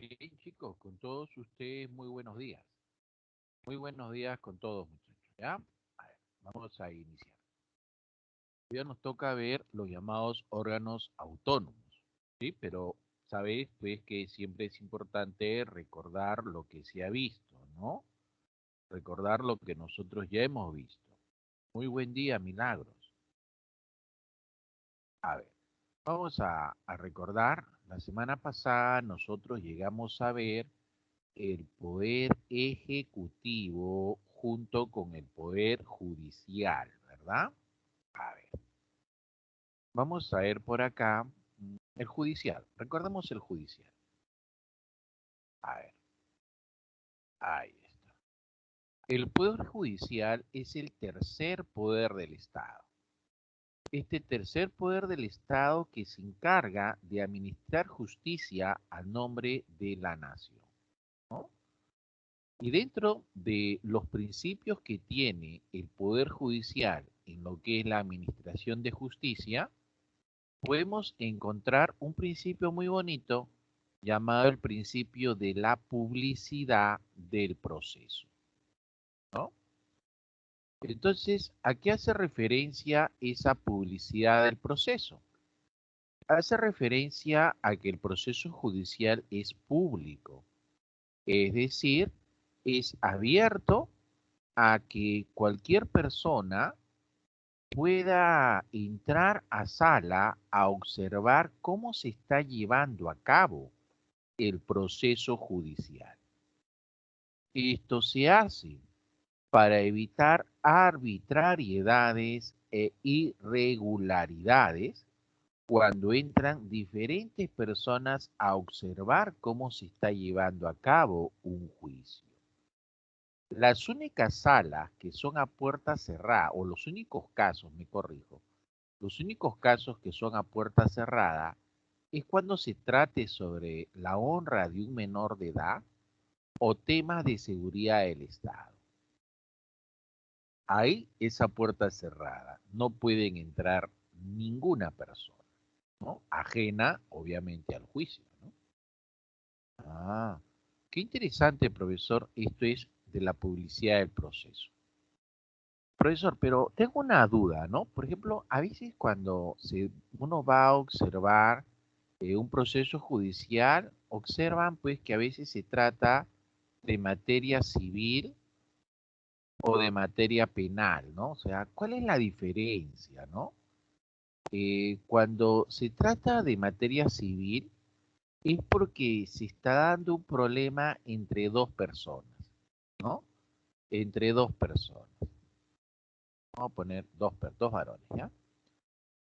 Bien, chicos, con todos ustedes, muy buenos días. Muy buenos días con todos, muchachos. ¿Ya? A ver, vamos a iniciar. Hoy ya nos toca ver los llamados órganos autónomos, ¿sí? Pero sabéis, pues, que siempre es importante recordar lo que se ha visto, ¿no? Recordar lo que nosotros ya hemos visto. Muy buen día, Milagros. A ver, vamos a recordar, la semana pasada nosotros llegamos a ver el poder ejecutivo junto con el poder judicial, ¿verdad? A ver, vamos a ver por acá el judicial. Recordemos el judicial. A ver, ahí está. El poder judicial es el tercer poder del Estado. Este tercer poder del Estado que se encarga de administrar justicia a nombre de la nación, ¿no? Y dentro de los principios que tiene el Poder Judicial en lo que es la administración de justicia, podemos encontrar un principio muy bonito llamado el principio de la publicidad del proceso, ¿no? Entonces, ¿a qué hace referencia esa publicidad del proceso? Hace referencia a que el proceso judicial es público, es decir, es abierto a que cualquier persona pueda entrar a sala a observar cómo se está llevando a cabo el proceso judicial. Esto se hace para evitar arbitrariedades e irregularidades cuando entran diferentes personas a observar cómo se está llevando a cabo un juicio. Las únicas salas que son a puerta cerrada, o los únicos casos, me corrijo, los únicos casos que son a puerta cerrada es cuando se trate sobre la honra de un menor de edad o temas de seguridad del Estado. Ahí esa puerta cerrada, no pueden entrar ninguna persona, ¿no? Ajena, obviamente, al juicio, ¿no? Ah, qué interesante, profesor, esto es de la publicidad del proceso. Profesor, pero tengo una duda, ¿no? Por ejemplo, a veces cuando uno va a observar un proceso judicial, observan pues que a veces se trata de materia civil o de materia penal, ¿no? O sea, ¿cuál es la diferencia, no? Cuando se trata de materia civil es porque se está dando un problema entre dos personas, ¿no? Entre dos personas. Vamos a poner dos varones, ¿ya?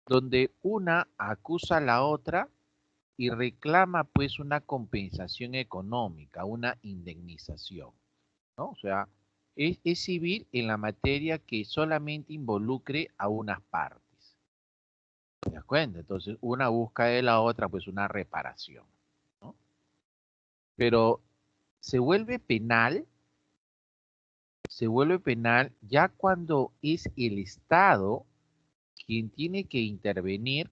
Donde una acusa a la otra y reclama pues una compensación económica, una indemnización, ¿no? O sea, es civil en la materia que solamente involucre a unas partes. ¿Te das cuenta? Entonces, una busca de la otra pues una reparación, ¿no? Pero se vuelve penal, se vuelve penal ya cuando es el Estado quien tiene que intervenir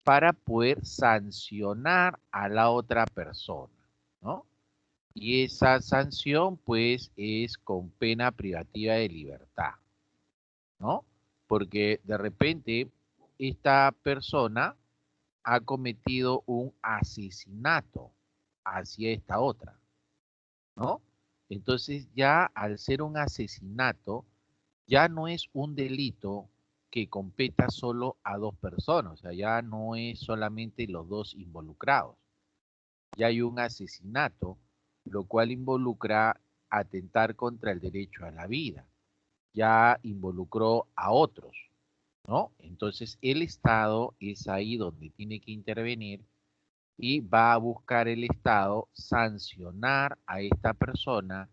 para poder sancionar a la otra persona, ¿no? Y esa sanción, pues, es con pena privativa de libertad, ¿no? Porque de repente esta persona ha cometido un asesinato hacia esta otra, ¿no? Entonces ya al ser un asesinato, ya no es un delito que competa solo a dos personas, o sea, ya no es solamente los dos involucrados, ya hay un asesinato, lo cual involucra atentar contra el derecho a la vida, ya involucró a otros, ¿no? Entonces el Estado es ahí donde tiene que intervenir y va a buscar el Estado sancionar a esta persona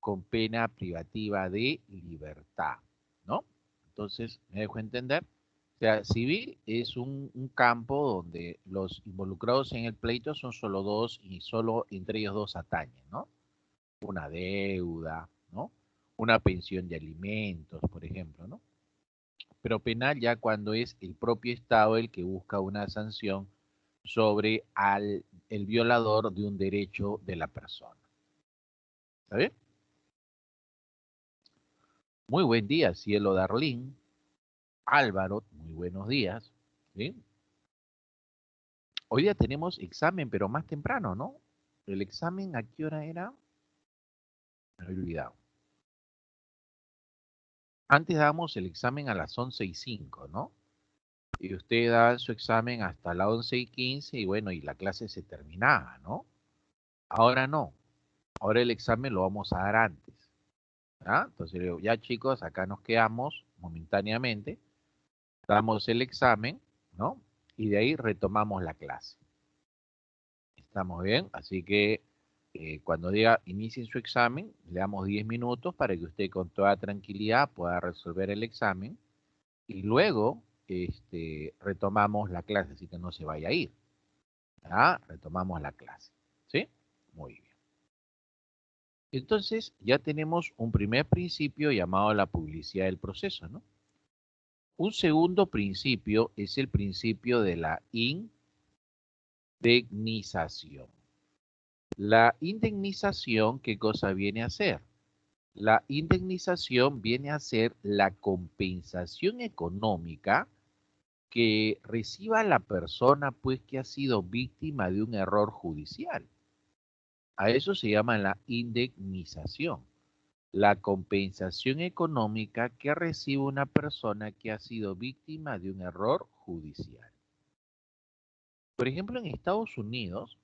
con pena privativa de libertad, ¿no? Entonces, ¿me dejo entender? O sea, civil es un campo donde los involucrados en el pleito son solo dos y solo entre ellos dos atañen, ¿no? Una deuda, ¿no? Una pensión de alimentos, por ejemplo, ¿no? Pero penal ya cuando es el propio Estado el que busca una sanción sobre el violador de un derecho de la persona. ¿Está bien? Muy buen día, cielo Darlín. Álvaro, muy buenos días. ¿Sí? Hoy día tenemos examen, pero más temprano, ¿no? ¿El examen a qué hora era? Me he olvidado. Antes dábamos el examen a las 11:05, ¿no? Y usted da su examen hasta las 11:15 y bueno, y la clase se terminaba, ¿no? Ahora no. Ahora el examen lo vamos a dar antes. ¿Ah? Entonces le digo, ya chicos, acá nos quedamos momentáneamente, damos el examen, ¿no? Y de ahí retomamos la clase. ¿Estamos bien? Así que cuando diga inicien su examen, le damos 10 minutos para que usted con toda tranquilidad pueda resolver el examen y luego retomamos la clase, así que no se vaya a ir. ¿Ah? Retomamos la clase. ¿Sí? Muy bien. Entonces ya tenemos un primer principio llamado la publicidad del proceso, ¿no? Un segundo principio es el principio de la indemnización. La indemnización, ¿qué cosa viene a ser? La indemnización viene a ser la compensación económica que reciba la persona pues que ha sido víctima de un error judicial. A eso se llama la indemnización, la compensación económica que recibe una persona que ha sido víctima de un error judicial. Por ejemplo, en Estados Unidos,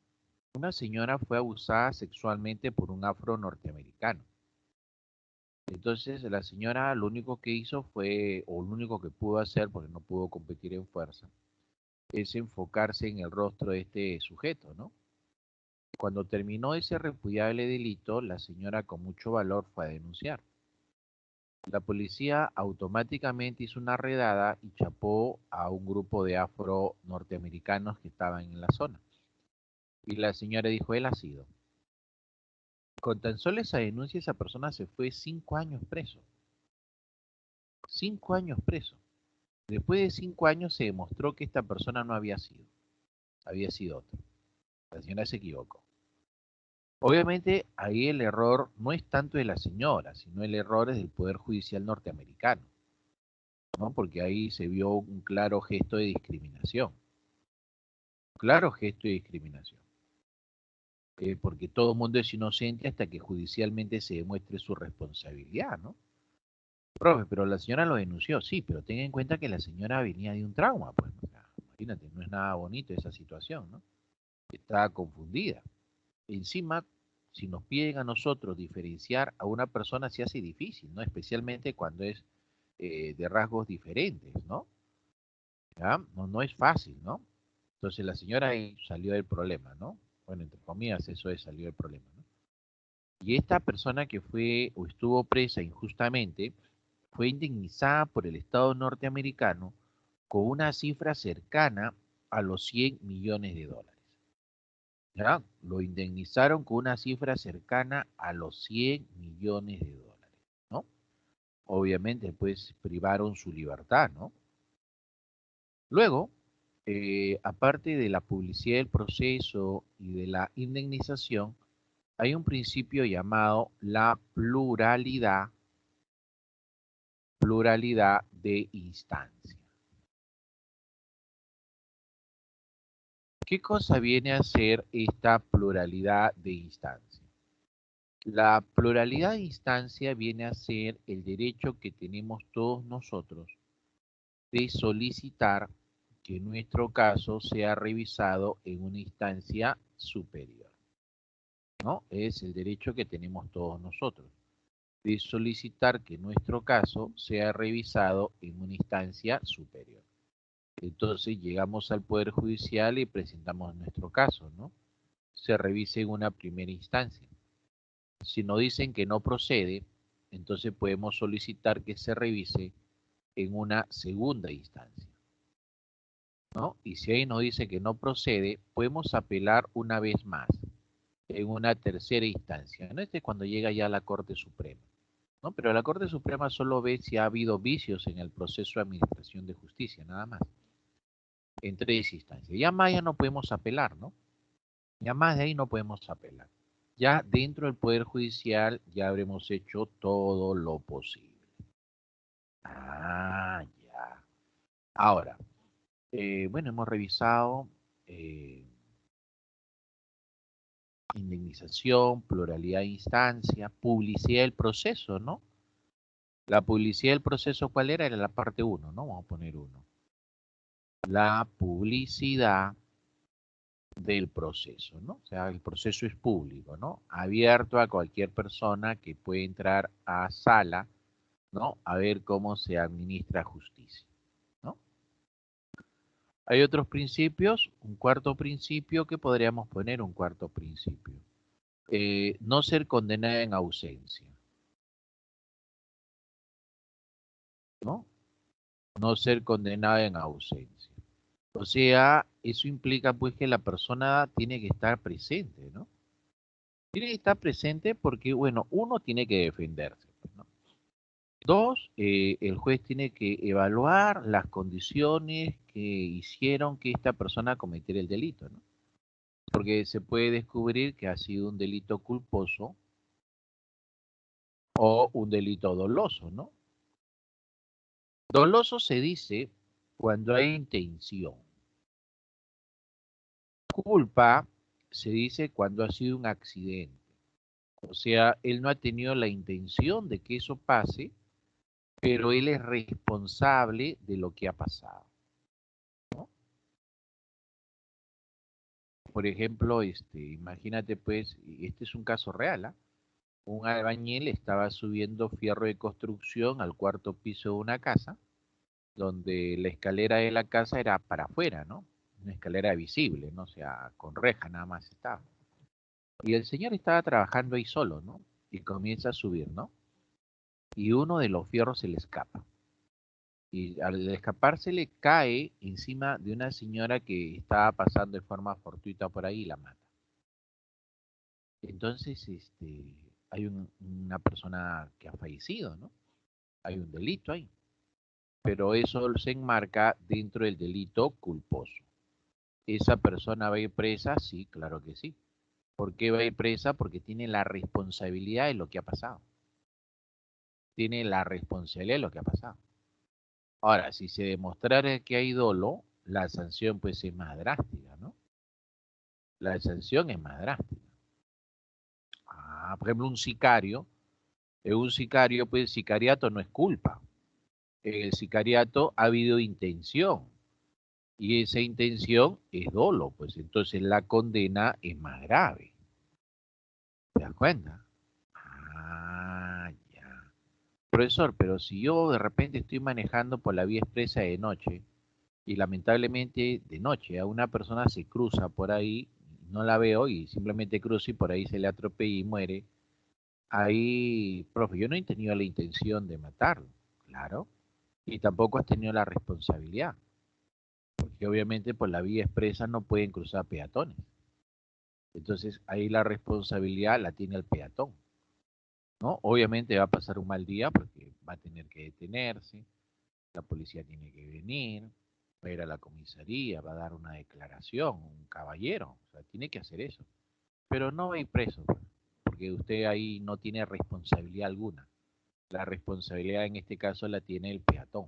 una señora fue abusada sexualmente por un afro-norteamericano. Entonces, la señora lo único que hizo fue, o lo único que pudo hacer, porque no pudo competir en fuerza, es enfocarse en el rostro de este sujeto, ¿no? Cuando terminó ese repudiable delito, la señora con mucho valor fue a denunciar. La policía automáticamente hizo una redada y chapó a un grupo de afro-norteamericanos que estaban en la zona. Y la señora dijo, él ha sido. Con tan solo esa denuncia, esa persona se fue 5 años preso. 5 años preso. Después de 5 años se demostró que esta persona no había sido otro. La señora se equivocó. Obviamente ahí el error no es tanto de la señora, sino el error es del Poder Judicial norteamericano, ¿no? Porque ahí se vio un claro gesto de discriminación. Claro gesto de discriminación. Porque todo el mundo es inocente hasta que judicialmente se demuestre su responsabilidad, ¿no? Profe, pero la señora lo denunció, sí, pero tenga en cuenta que la señora venía de un trauma, pues, o sea, imagínate, no es nada bonito esa situación, ¿no? Está confundida. Encima, si nos piden a nosotros diferenciar a una persona se hace difícil, ¿no? Especialmente cuando es de rasgos diferentes, ¿no? ¿Ya? No, no es fácil, ¿no? Entonces la señora ahí salió del problema, ¿no? Bueno, entre comillas, eso es, salió del problema, ¿no? Y esta persona que fue o estuvo presa injustamente fue indemnizada por el Estado norteamericano con una cifra cercana a los 100 millones de dólares. ¿Ya? Lo indemnizaron con una cifra cercana a los 100 millones de dólares, ¿no? Obviamente, pues privaron su libertad, ¿no? Luego, aparte de la publicidad del proceso y de la indemnización, hay un principio llamado la pluralidad de instancia. ¿Qué cosa viene a ser esta pluralidad de instancia? La pluralidad de instancia viene a ser el derecho que tenemos todos nosotros de solicitar que nuestro caso sea revisado en una instancia superior, ¿no? Es el derecho que tenemos todos nosotros de solicitar que nuestro caso sea revisado en una instancia superior. Entonces llegamos al Poder Judicial y presentamos nuestro caso, ¿no? Se revise en una primera instancia. Si nos dicen que no procede, entonces podemos solicitar que se revise en una segunda instancia, ¿no? Y si ahí nos dice que no procede, podemos apelar una vez más en una tercera instancia, ¿no? Este es cuando llega ya a la Corte Suprema, ¿no? Pero la Corte Suprema solo ve si ha habido vicios en el proceso de administración de justicia, nada más. en 3 instancias. Ya más ya no podemos apelar, ¿no? Ya más de ahí no podemos apelar. Ya dentro del Poder Judicial ya habremos hecho todo lo posible. Ah, ya. Ahora, bueno, hemos revisado indemnización, pluralidad de instancia, publicidad del proceso, ¿no? La publicidad del proceso, ¿cuál era? Era la parte 1, ¿no? Vamos a poner 1. La publicidad del proceso, ¿no? O sea, el proceso es público, ¿no? Abierto a cualquier persona que puede entrar a sala, ¿no? A ver cómo se administra justicia, ¿no? Hay otros principios, un cuarto principio que podríamos poner un cuarto principio. No ser condenada en ausencia, ¿no? No ser condenada en ausencia. O sea, eso implica pues que la persona tiene que estar presente, ¿no? Tiene que estar presente porque, bueno, uno tiene que defenderse, pues, ¿no? Dos, el juez tiene que evaluar las condiciones que hicieron que esta persona cometiera el delito, ¿no? Porque se puede descubrir que ha sido un delito culposo o un delito doloso, ¿no? Doloso se dice cuando hay intención. Culpa se dice cuando ha sido un accidente. O sea, él no ha tenido la intención de que eso pase, pero él es responsable de lo que ha pasado, ¿no? Por ejemplo, imagínate pues, y este es un caso real, ¿ah? Un albañil estaba subiendo fierro de construcción al cuarto piso de una casa, donde la escalera de la casa era para afuera, ¿no? Una escalera visible, ¿no? O sea, con reja nada más estaba. Y el señor estaba trabajando ahí solo, ¿no? Y comienza a subir, ¿no? Y uno de los fierros se le escapa. Y al escaparse le cae encima de una señora que estaba pasando de forma fortuita por ahí y la mata. Entonces, hay una persona que ha fallecido, ¿no? Hay un delito ahí. Pero eso se enmarca dentro del delito culposo. ¿Esa persona va a ir presa? Sí, claro que sí. ¿Por qué va a ir presa? Porque tiene la responsabilidad de lo que ha pasado. Tiene la responsabilidad de lo que ha pasado. Ahora, si se demostrara que hay dolo, la sanción pues es más drástica, ¿no? La sanción es más drástica. Ah, por ejemplo, un sicario, pues el sicariato no es culpa. En el sicariato ha habido intención y esa intención es dolo, pues entonces la condena es más grave. ¿Te das cuenta? Ah, ya. Profesor, pero si yo de repente estoy manejando por la vía expresa de noche y lamentablemente de noche a una persona se cruza por ahí, no la veo y simplemente cruza y por ahí se le atropella y muere, ahí, profe, yo no he tenido la intención de matarlo, claro, y tampoco has tenido la responsabilidad, porque obviamente por la vía expresa no pueden cruzar peatones. Entonces ahí la responsabilidad la tiene el peatón, ¿no? Obviamente va a pasar un mal día porque va a tener que detenerse, la policía tiene que venir, va a ir a la comisaría, va a dar una declaración, un caballero, o sea, tiene que hacer eso. Pero no va a ir preso, pues, porque usted ahí no tiene responsabilidad alguna. La responsabilidad en este caso la tiene el peatón.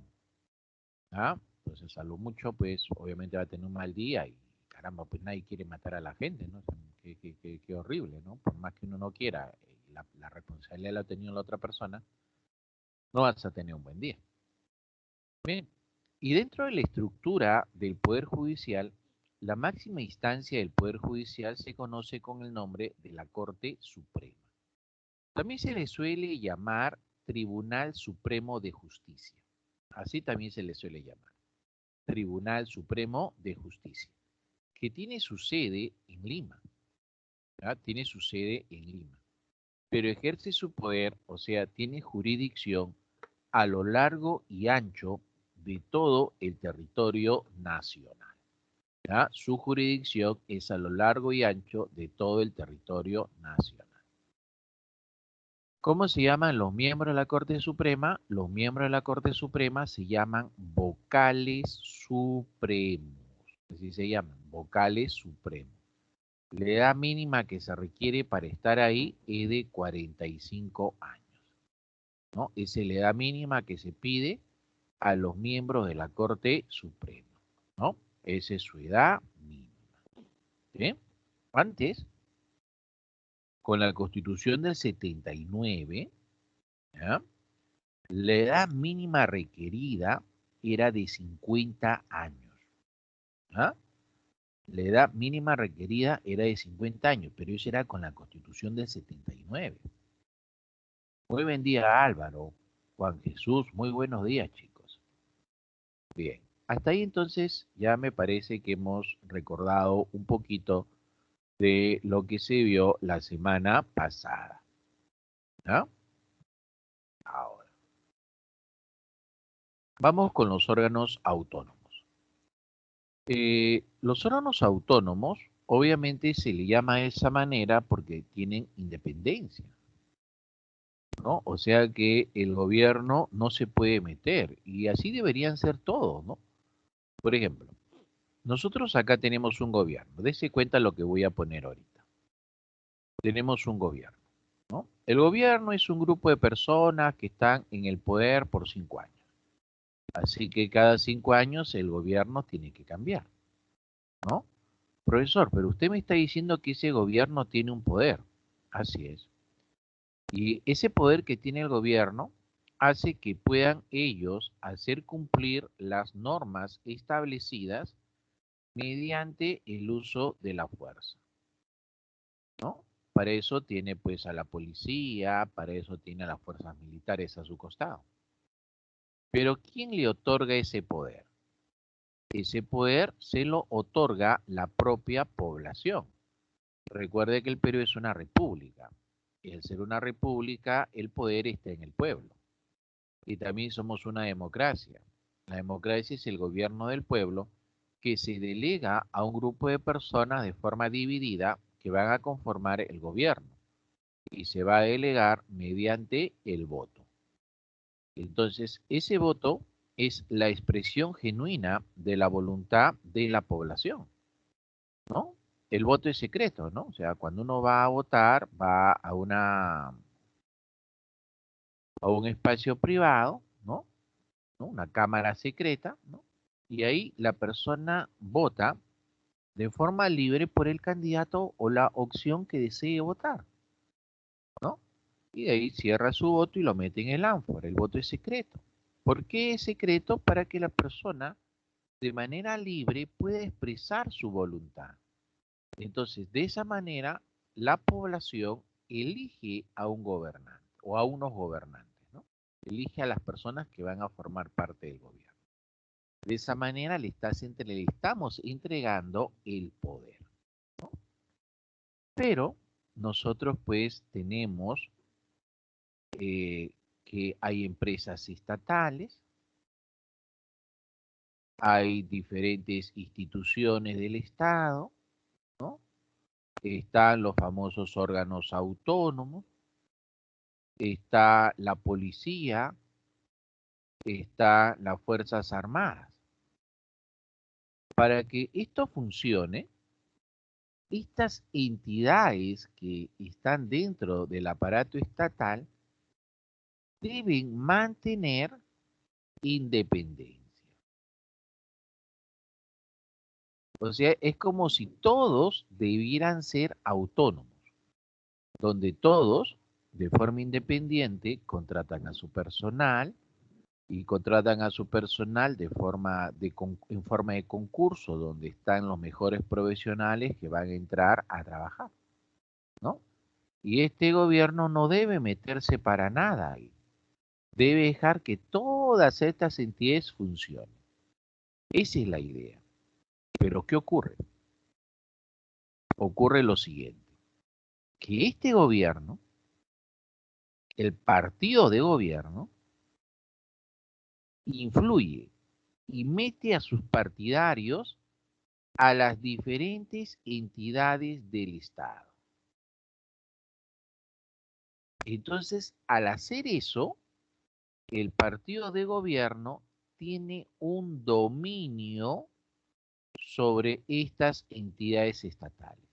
¿Ah? Entonces, a lo mucho, pues obviamente va a tener un mal día y caramba, pues nadie quiere matar a la gente, ¿no? O sea, qué horrible, ¿no? Por más que uno no quiera, la responsabilidad la ha tenido la otra persona, no vas a tener un buen día. Bien, y dentro de la estructura del Poder Judicial, la máxima instancia del Poder Judicial se conoce con el nombre de la Corte Suprema. También se le suele llamar Tribunal Supremo de Justicia. Así también se le suele llamar. Tribunal Supremo de Justicia, que tiene su sede en Lima. ¿Ya? Tiene su sede en Lima. Pero ejerce su poder, o sea, tiene jurisdicción a lo largo y ancho de todo el territorio nacional. ¿Ya? Su jurisdicción es a lo largo y ancho de todo el territorio nacional. ¿Cómo se llaman los miembros de la Corte Suprema? Los miembros de la Corte Suprema se llaman vocales supremos. así se llaman, vocales supremos. La edad mínima que se requiere para estar ahí es de 45 años, ¿no? Esa es la edad mínima que se pide a los miembros de la Corte Suprema, ¿no? Esa es su edad mínima. ¿Sí? Antes, con la Constitución del 79, ¿ya? La edad mínima requerida era de 50 años. ¿Ya? La edad mínima requerida era de 50 años, pero eso era con la Constitución del 79. Muy buen día, Álvaro. Juan Jesús, muy buenos días, chicos. Bien, hasta ahí entonces ya me parece que hemos recordado un poquito de lo que se vio la semana pasada. ¿Ya? Ahora, vamos con los órganos autónomos. Los órganos autónomos, obviamente se le llama de esa manera porque tienen independencia, ¿no? O sea que el gobierno no se puede meter y así deberían ser todos, ¿no? Por ejemplo, nosotros acá tenemos un gobierno. Dese cuenta lo que voy a poner ahorita. Tenemos un gobierno, ¿no? El gobierno es un grupo de personas que están en el poder por 5 años. Así que cada 5 años el gobierno tiene que cambiar, ¿no? Profesor, pero usted me está diciendo que ese gobierno tiene un poder. Así es. Y ese poder que tiene el gobierno hace que puedan ellos hacer cumplir las normas establecidas mediante el uso de la fuerza, ¿no? Para eso tiene pues a la policía, para eso tiene a las fuerzas militares a su costado. Pero ¿quién le otorga ese poder? Ese poder se lo otorga la propia población. Recuerde que el Perú es una república. Y al ser una república, el poder está en el pueblo. Y también somos una democracia. La democracia es el gobierno del pueblo que se delega a un grupo de personas de forma dividida que van a conformar el gobierno y se va a delegar mediante el voto. Entonces, ese voto es la expresión genuina de la voluntad de la población, ¿no? El voto es secreto, ¿no? O sea, cuando uno va a votar, va a un espacio privado, ¿no? ¿No? Una cámara secreta, ¿no? Y ahí la persona vota de forma libre por el candidato o la opción que desee votar, ¿no? Y de ahí cierra su voto y lo mete en el ánfora. El voto es secreto. ¿Por qué es secreto? Para que la persona de manera libre pueda expresar su voluntad. Entonces, de esa manera, la población elige a un gobernante o a unos gobernantes, ¿no? Elige a las personas que van a formar parte del gobierno. De esa manera le estamos entregando el poder, ¿no? Pero nosotros pues tenemos que hay empresas estatales, hay diferentes instituciones del Estado, ¿no? Están los famosos órganos autónomos, está la policía, están las Fuerzas Armadas. Para que esto funcione, estas entidades que están dentro del aparato estatal deben mantener independencia. O sea, es como si todos debieran ser autónomos, donde todos, de forma independiente, contratan a su personal y contratan a su personal en forma de concurso, donde están los mejores profesionales que van a entrar a trabajar, ¿no? Y este gobierno no debe meterse para nada ahí. Debe dejar que todas estas entidades funcionen. Esa es la idea. Pero ¿qué ocurre? Ocurre lo siguiente, que este gobierno, el partido de gobierno, influye y mete a sus partidarios a las diferentes entidades del Estado. Entonces, al hacer eso, el partido de gobierno tiene un dominio sobre estas entidades estatales.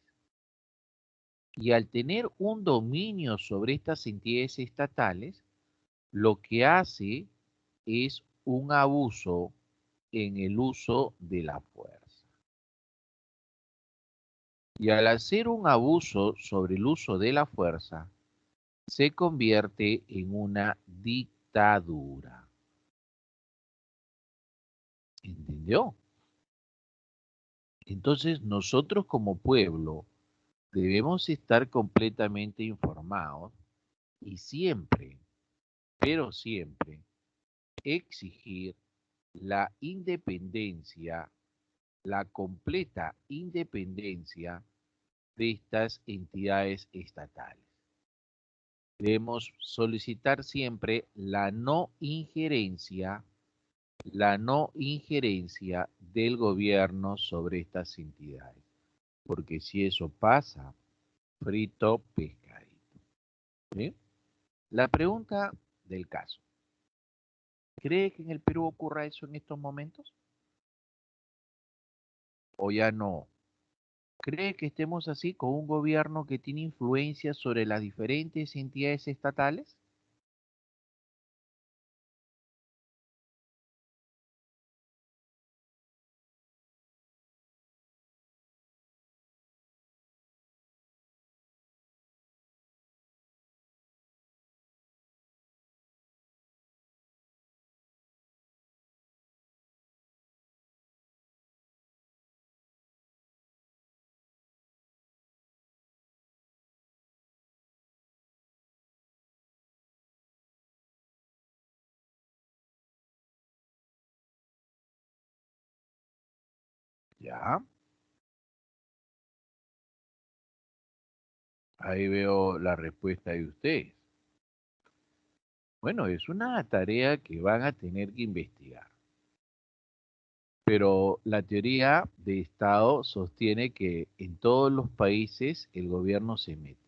Y al tener un dominio sobre estas entidades estatales, lo que hace es un abuso en el uso de la fuerza. Y al hacer un abuso sobre el uso de la fuerza, se convierte en una dictadura. ¿Entendió? Entonces nosotros como pueblo debemos estar completamente informados y siempre, pero siempre, exigir la independencia, la completa independencia de estas entidades estatales. Debemos solicitar siempre la no injerencia del gobierno sobre estas entidades, porque si eso pasa, frito pescadito. ¿Sí? La pregunta del caso. ¿Cree que en el Perú ocurra eso en estos momentos? ¿O ya no? ¿Cree que estemos así con un gobierno que tiene influencia sobre las diferentes entidades estatales? Ya, ahí veo la respuesta de ustedes. Bueno, es una tarea que van a tener que investigar. Pero la teoría de Estado sostiene que en todos los países el gobierno se mete.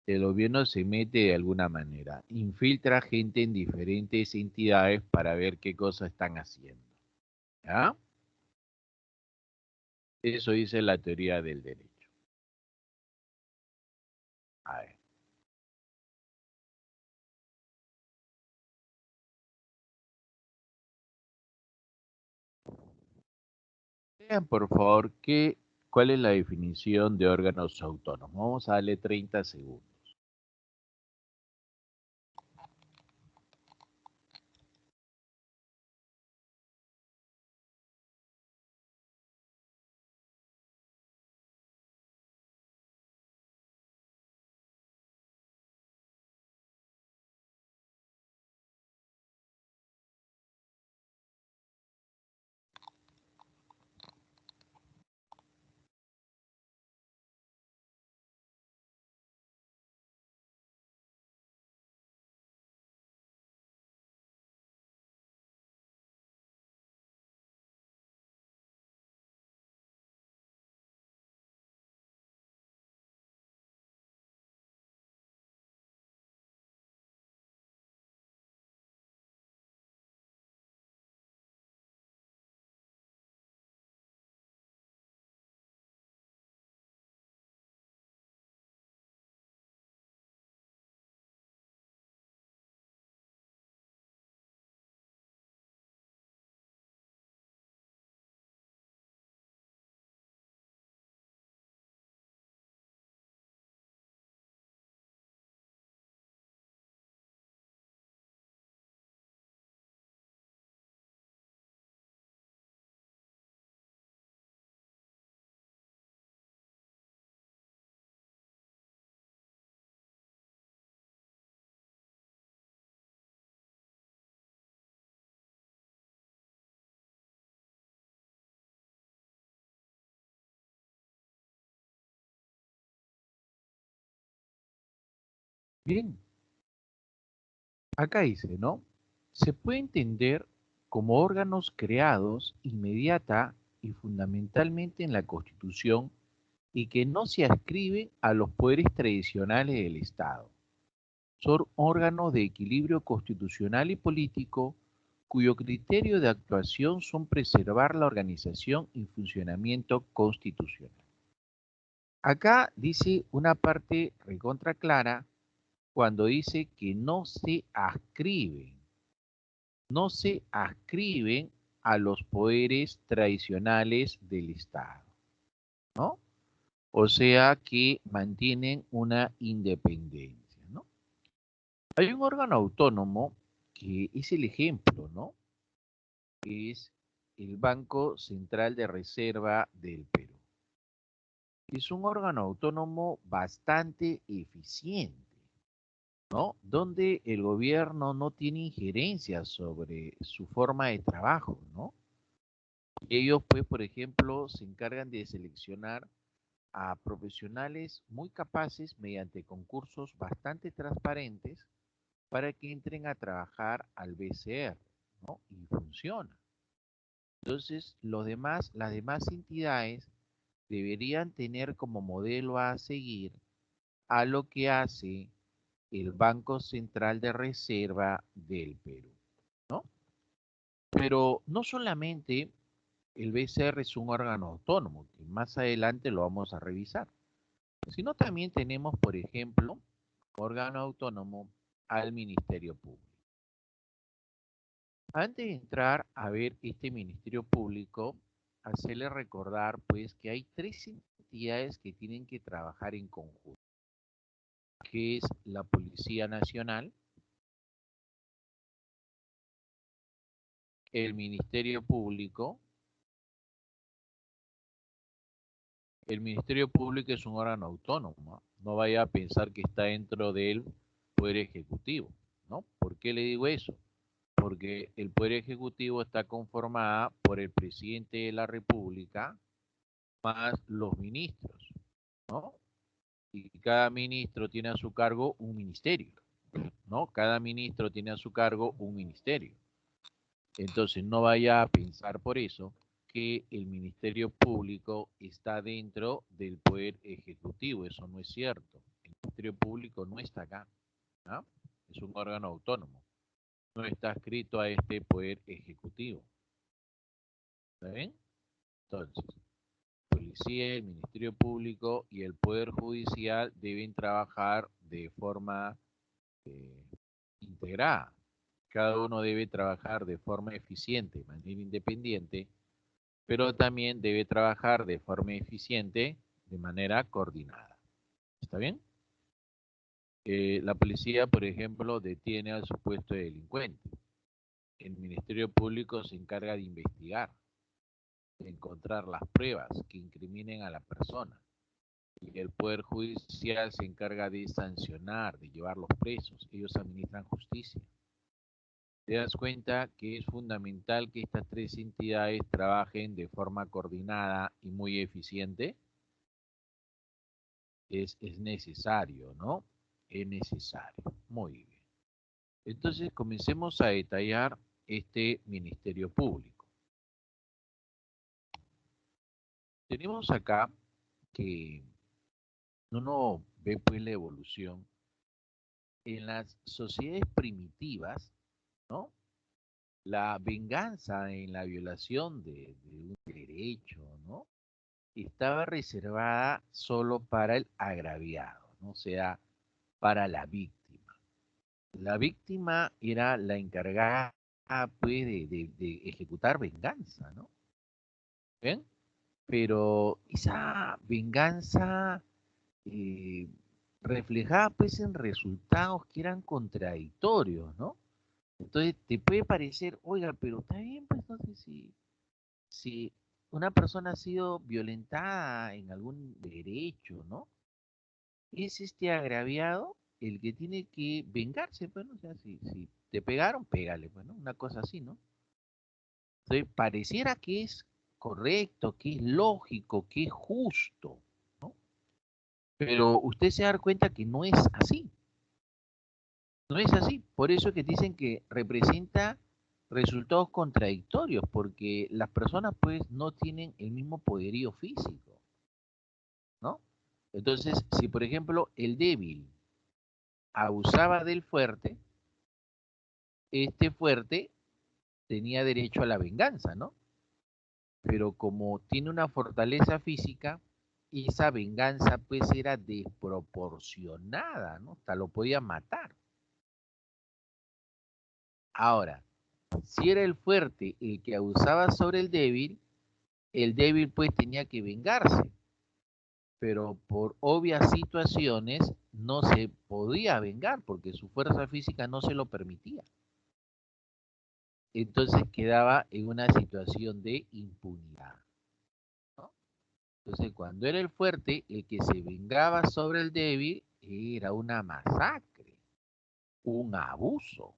El gobierno se mete de alguna manera, infiltra gente en diferentes entidades para ver qué cosas están haciendo. ¿Ya? Eso dice la teoría del derecho. A ver. Vean, por favor, cuál es la definición de órganos autónomos. Vamos a darle 30 segundos. Bien, acá dice, ¿no? Se puede entender como órganos creados inmediata y fundamentalmente en la Constitución y que no se adscriben a los poderes tradicionales del Estado. Son órganos de equilibrio constitucional y político cuyo criterio de actuación son preservar la organización y funcionamiento constitucional. Acá dice una parte recontra clara cuando dice que no se adscriben a los poderes tradicionales del Estado, ¿no? O sea que mantienen una independencia, ¿no? Hay un órgano autónomo que es el ejemplo, ¿no? Es el Banco Central de Reserva del Perú. Es un órgano autónomo bastante eficiente, ¿no? Donde el gobierno no tiene injerencia sobre su forma de trabajo, ¿no? Ellos, pues, por ejemplo, se encargan de seleccionar a profesionales muy capaces mediante concursos bastante transparentes para que entren a trabajar al BCR, ¿no? Y funciona. Entonces, las demás entidades deberían tener como modelo a seguir a lo que hace el Banco Central de Reserva del Perú, ¿no? Pero no solamente el BCR es un órgano autónomo, que más adelante lo vamos a revisar, sino también tenemos, por ejemplo, órgano autónomo al Ministerio Público. Antes de entrar a ver este Ministerio Público, hacerle recordar pues que hay tres entidades que tienen que trabajar en conjunto, que es la Policía Nacional, el Ministerio Público. El Ministerio Público es un órgano autónomo, no vaya a pensar que está dentro del Poder Ejecutivo, ¿no? ¿Por qué le digo eso? Porque el Poder Ejecutivo está conformado por el presidente de la República más los ministros, ¿no? Y cada ministro tiene a su cargo un ministerio, ¿no? Cada ministro tiene a su cargo un ministerio. Entonces, no vaya a pensar por eso que el Ministerio Público está dentro del Poder Ejecutivo. Eso no es cierto. El Ministerio Público no está acá, ¿no? Es un órgano autónomo. No está adscrito a este Poder Ejecutivo. ¿Está bien? Entonces, policía, el Ministerio Público y el Poder Judicial deben trabajar de forma eh, integrada. Cada uno debe trabajar de forma eficiente, de manera independiente, pero también debe trabajar de forma eficiente, de manera coordinada. ¿Está bien? La policía, por ejemplo, detiene al supuesto delincuente. El Ministerio Público se encarga de investigar, de encontrar las pruebas que incriminen a la persona. Y el Poder Judicial se encarga de sancionar, de llevarlos presos. Ellos administran justicia. Te das cuenta que es fundamental que estas tres entidades trabajen de forma coordinada y muy eficiente. Es necesario, ¿no? Es necesario. Muy bien. Entonces, comencemos a detallar este Ministerio Público. Tenemos acá que uno ve pues la evolución en las sociedades primitivas, ¿no? La venganza en la violación de un derecho, ¿no? Estaba reservada solo para el agraviado, ¿no? O sea, para la víctima. La víctima era la encargada, pues, de ejecutar venganza, ¿no? ¿Ven? Pero esa venganza eh, reflejaba, pues, en resultados que eran contradictorios, ¿no? Entonces te puede parecer, oiga, pero está bien, pues, no sé si una persona ha sido violentada en algún derecho, ¿no? Es este agraviado el que tiene que vengarse, pues, ¿no? O sea, si te pegaron, pégale, pues, ¿no? Una cosa así, ¿no? Entonces, pareciera que es correcto, que es lógico, que es justo, ¿no? Pero usted se da cuenta que no es así. No es así. Por eso es que dicen que representa resultados contradictorios, porque las personas, pues, no tienen el mismo poderío físico, ¿no? Entonces, si por ejemplo el débil abusaba del fuerte, este fuerte tenía derecho a la venganza, ¿no? Pero como tiene una fortaleza física, esa venganza pues era desproporcionada, ¿no? Hasta lo podía matar. Ahora, si era el fuerte el que abusaba sobre el débil pues tenía que vengarse, pero por obvias situaciones no se podía vengar porque su fuerza física no se lo permitía. Entonces quedaba en una situación de impunidad, ¿no? Entonces, cuando era el fuerte, el que se vengaba sobre el débil era una masacre, un abuso.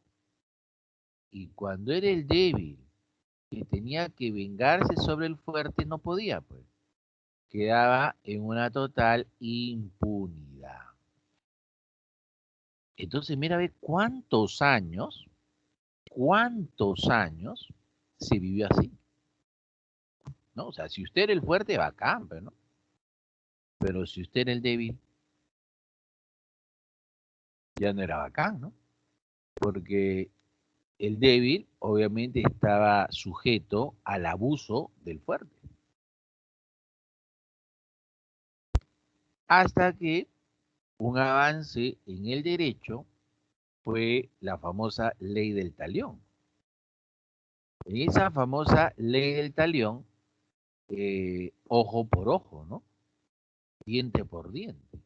Y cuando era el débil que tenía que vengarse sobre el fuerte, no podía, pues. Quedaba en una total impunidad. Entonces, mira, a ver cuántos años se vivió así, ¿no? O sea, si usted era el fuerte, bacán, ¿no? Pero si usted era el débil, ya no era bacán, ¿no? Porque el débil obviamente estaba sujeto al abuso del fuerte. Hasta que un avance en el derecho fue la famosa ley del talión. En esa famosa ley del talión, ojo por ojo, ¿no? Diente por diente.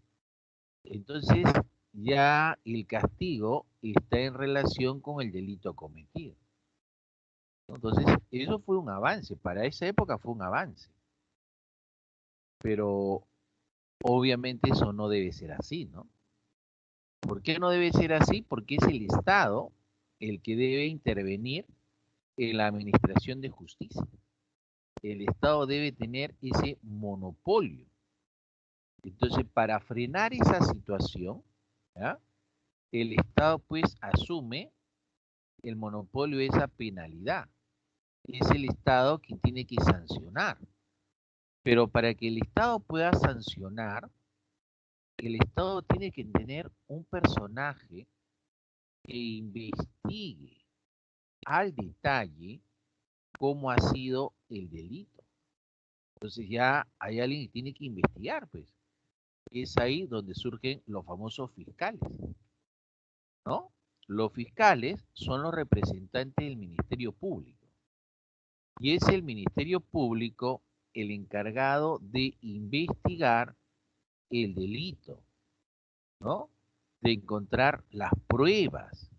Entonces ya el castigo está en relación con el delito cometido. Entonces, eso fue un avance, para esa época fue un avance, pero obviamente eso no debe ser así, ¿no? ¿Por qué no debe ser así? Porque es el Estado el que debe intervenir en la administración de justicia. El Estado debe tener ese monopolio. Entonces, para frenar esa situación, ¿ya? El Estado pues asume el monopolio de esa penalidad. Es el Estado quien tiene que sancionar. Pero para que el Estado pueda sancionar, el Estado tiene que tener un personaje que investigue al detalle cómo ha sido el delito. Entonces ya hay alguien que tiene que investigar, pues. Es ahí donde surgen los famosos fiscales, ¿no? Los fiscales son los representantes del Ministerio Público. Y es el Ministerio Público el encargado de investigar el delito, ¿no? De encontrar las pruebas,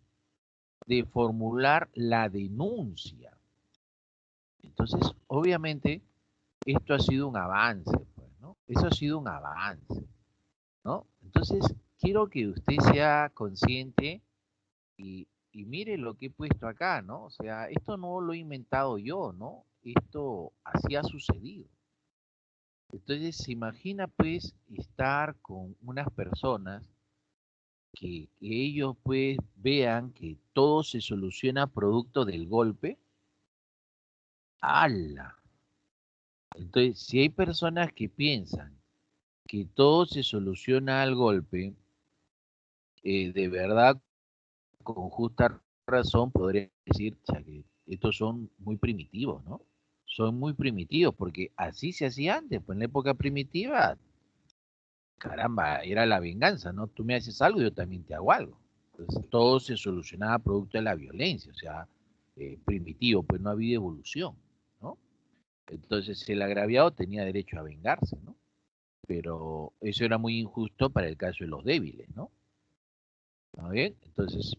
de formular la denuncia. Entonces, obviamente, esto ha sido un avance, pues, ¿no? Eso ha sido un avance, ¿no? Entonces, quiero que usted sea consciente y mire lo que he puesto acá, ¿no? O sea, esto no lo he inventado yo, ¿no? Esto así ha sucedido. Entonces, se imagina, pues, estar con unas personas que ellos, pues, vean que todo se soluciona producto del golpe. ¡Hala! Entonces, si hay personas que piensan que todo se soluciona al golpe, de verdad, con justa razón, podría decir que estos son muy primitivos, ¿no? Son muy primitivos, porque así se hacía antes, pues en la época primitiva, caramba, era la venganza, ¿no? Tú me haces algo, yo también te hago algo. Entonces, todo se solucionaba producto de la violencia, o sea, primitivo, pues no había evolución, ¿no? Entonces, el agraviado tenía derecho a vengarse, ¿no? Pero eso era muy injusto para el caso de los débiles, ¿no? ¿Está bien? Entonces,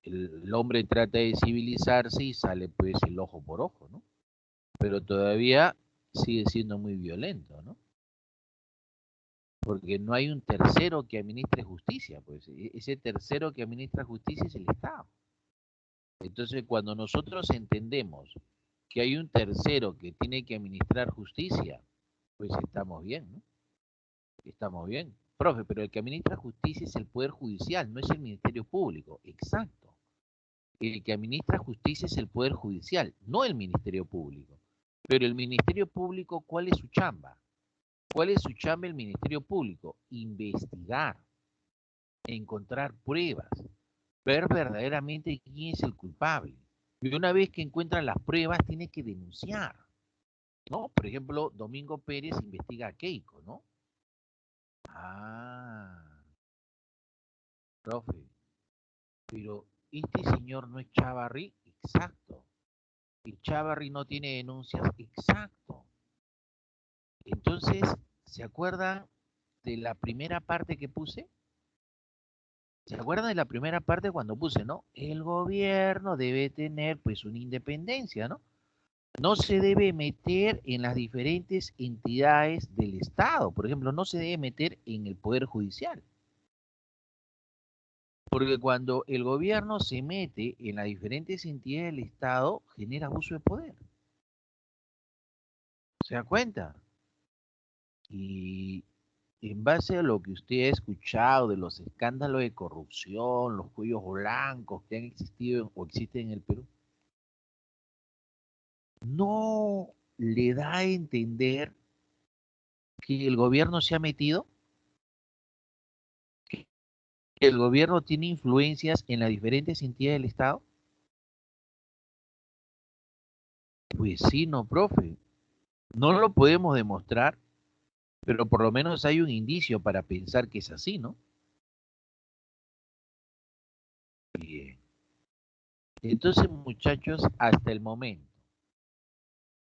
el hombre trata de civilizarse y sale pues el ojo por ojo, ¿no? Pero todavía sigue siendo muy violento, ¿no? Porque no hay un tercero que administre justicia, pues ese tercero que administra justicia es el Estado. Entonces, cuando nosotros entendemos que hay un tercero que tiene que administrar justicia, pues estamos bien, ¿no? Estamos bien. Profe, pero el que administra justicia es el Poder Judicial, no es el Ministerio Público. Exacto. El que administra justicia es el Poder Judicial, no el Ministerio Público. Pero el Ministerio Público, ¿cuál es su chamba? ¿Cuál es su chamba el Ministerio Público? Investigar, encontrar pruebas, ver verdaderamente quién es el culpable. Y una vez que encuentran las pruebas, tiene que denunciar, ¿no? Por ejemplo, Domingo Pérez investiga a Keiko, ¿no? Ah, profe, pero este señor no es Chávarri, exacto. Y Chávarri no tiene denuncias, exacto. Entonces, ¿se acuerdan de la primera parte que puse? ¿Se acuerdan de la primera parte cuando puse, no? El gobierno debe tener pues una independencia, ¿no? No se debe meter en las diferentes entidades del Estado. Por ejemplo, no se debe meter en el Poder Judicial. Porque cuando el gobierno se mete en las diferentes entidades del Estado, genera abuso de poder. ¿Se da cuenta? Y en base a lo que usted ha escuchado de los escándalos de corrupción, los cuellos blancos que han existido o existen en el Perú, ¿no le da a entender que el gobierno se ha metido? ¿Que el gobierno tiene influencias en las diferentes entidades del Estado? Pues sí, no, profe. No lo podemos demostrar, pero por lo menos hay un indicio para pensar que es así, ¿no? Bien. Entonces, muchachos, hasta el momento,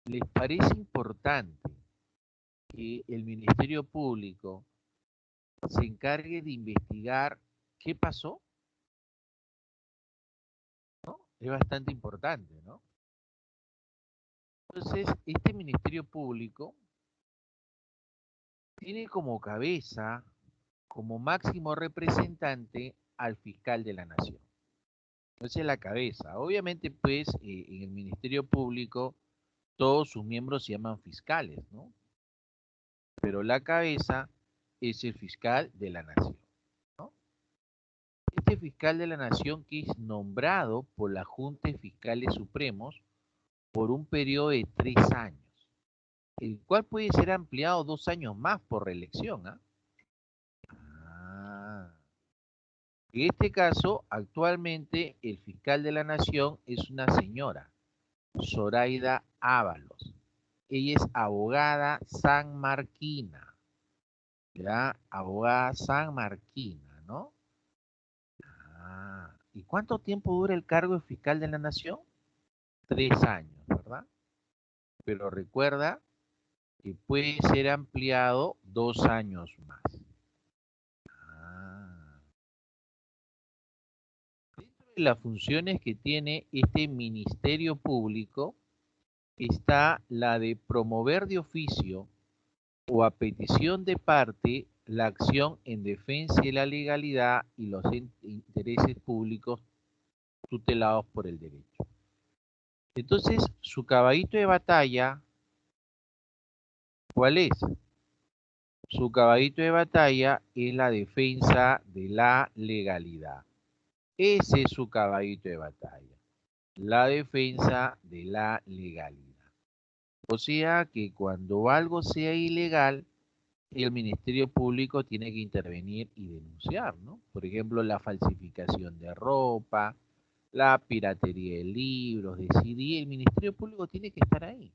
¿les parece importante que el Ministerio Público se encargue de investigar qué pasó? ¿No? Es bastante importante, ¿no? Entonces, este Ministerio Público tiene como cabeza, como máximo representante al fiscal de la nación. Esa es la cabeza. Obviamente, pues, en el Ministerio Público todos sus miembros se llaman fiscales, ¿no? Pero la cabeza es el fiscal de la nación, ¿no? Este fiscal de la nación que es nombrado por la Junta de Fiscales Supremos por un periodo de 3 años, el cual puede ser ampliado 2 años más por reelección, ¿ah? Ah. En este caso, actualmente el fiscal de la nación es una señora, Zoraida Ábalos. Ella es abogada sanmarquina, ¿ya? Abogada sanmarquina, ¿no? Ah, ¿y cuánto tiempo dura el cargo de fiscal de la nación? 3 años, ¿verdad? Pero recuerda que puede ser ampliado 2 años más. Ah. Dentro de las funciones que tiene este Ministerio Público está la de promover de oficio o a petición de parte la acción en defensa de la legalidad y los intereses públicos tutelados por el derecho. Entonces, su caballito de batalla, ¿cuál es? Su caballito de batalla es la defensa de la legalidad. Ese es su caballito de batalla, la defensa de la legalidad. O sea que cuando algo sea ilegal, el Ministerio Público tiene que intervenir y denunciar, ¿no? Por ejemplo, la falsificación de ropa, la piratería de libros, de CD, el Ministerio Público tiene que estar ahí.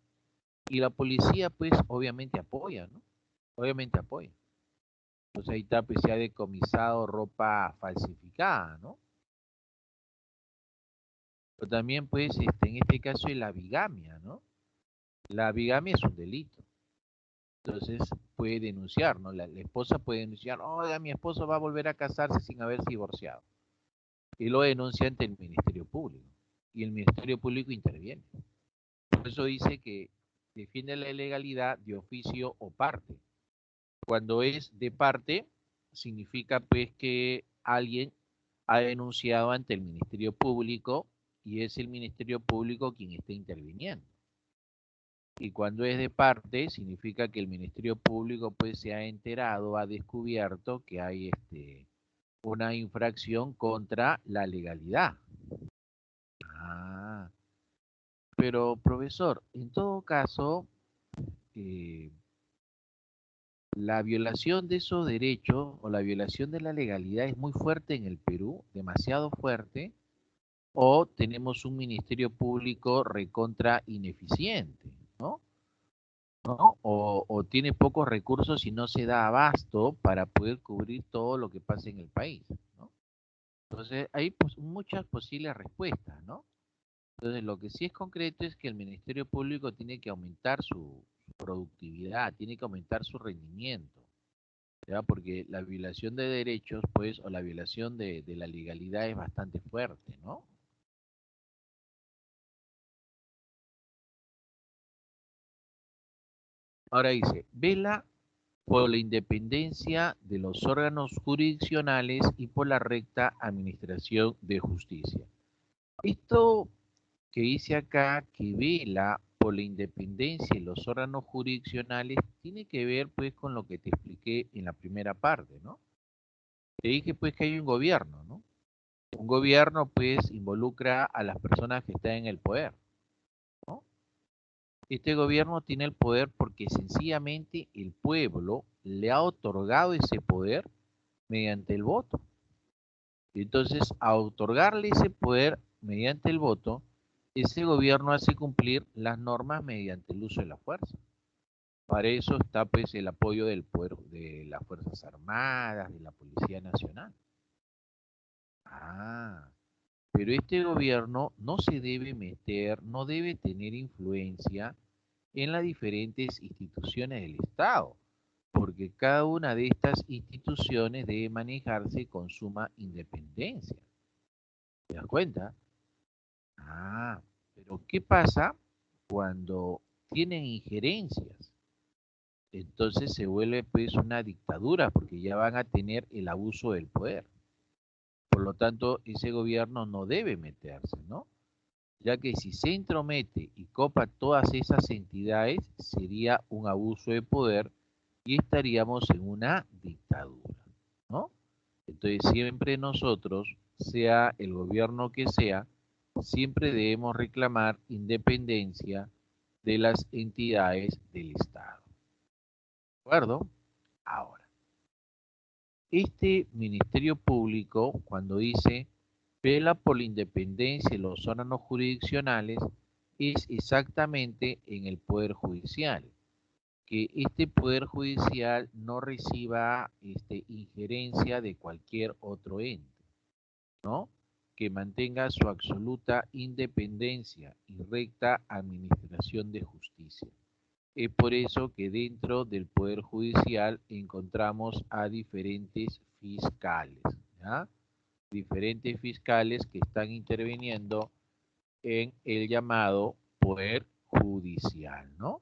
Y la policía, pues, obviamente apoya, ¿no? Obviamente apoya. Entonces ahí está, pues, se ha decomisado ropa falsificada, ¿no? Pero también, pues, en este caso es la bigamia, ¿no? La bigamia es un delito. Entonces puede denunciar, ¿no? La esposa puede denunciar, oiga, mi esposo va a volver a casarse sin haberse divorciado. Y lo denuncia ante el Ministerio Público. Y el Ministerio Público interviene. Por eso dice que defiende la ilegalidad de oficio o parte. Cuando es de parte, significa pues que alguien ha denunciado ante el Ministerio Público y es el Ministerio Público quien está interviniendo. Y cuando es de parte, significa que el Ministerio Público pues se ha enterado, ha descubierto que hay una infracción contra la legalidad. Ah, pero profesor, en todo caso, eh, la violación de esos derechos o la violación de la legalidad es muy fuerte en el Perú, demasiado fuerte, o tenemos un ministerio público recontra ineficiente, ¿no? ¿No? O tiene pocos recursos y no se da abasto para poder cubrir todo lo que pasa en el país, ¿no? Entonces, hay pues, muchas posibles respuestas, ¿no? Entonces, lo que sí es concreto es que el Ministerio Público tiene que aumentar su productividad, tiene que aumentar su rendimiento, ¿ya? Porque la violación de derechos, pues, o la violación de la legalidad es bastante fuerte, ¿no? Ahora dice, vela por la independencia de los órganos jurisdiccionales y por la recta administración de justicia. Esto que dice acá, que vela por la independencia de los órganos jurisdiccionales, tiene que ver pues con lo que te expliqué en la primera parte, ¿no? Te dije pues que hay un gobierno, ¿no? Un gobierno pues involucra a las personas que están en el poder, ¿no? Este gobierno tiene el poder porque sencillamente el pueblo le ha otorgado ese poder mediante el voto. Entonces, a otorgarle ese poder mediante el voto, ese gobierno hace cumplir las normas mediante el uso de la fuerza. Para eso está pues el apoyo del poder de las Fuerzas Armadas, de la Policía Nacional. Ah, pero este gobierno no se debe meter, no debe tener influencia en las diferentes instituciones del Estado, porque cada una de estas instituciones debe manejarse con suma independencia. ¿Te das cuenta? Ah, pero ¿qué pasa cuando tienen injerencias? Entonces se vuelve pues una dictadura porque ya van a tener el abuso del poder. Por lo tanto, ese gobierno no debe meterse, ¿no? Ya que si se entromete y copa todas esas entidades, sería un abuso de poder y estaríamos en una dictadura, ¿no? Entonces siempre nosotros, sea el gobierno que sea, siempre debemos reclamar independencia de las entidades del Estado. ¿De acuerdo? Ahora, este Ministerio Público, cuando dice vela por la independencia de los órganos jurisdiccionales, es exactamente en el Poder Judicial, que este Poder Judicial no reciba injerencia de cualquier otro ente, ¿no? Que mantenga su absoluta independencia y recta administración de justicia. Es por eso que dentro del Poder Judicial encontramos a diferentes fiscales, ¿ya? Diferentes fiscales que están interviniendo en el llamado Poder Judicial, ¿no?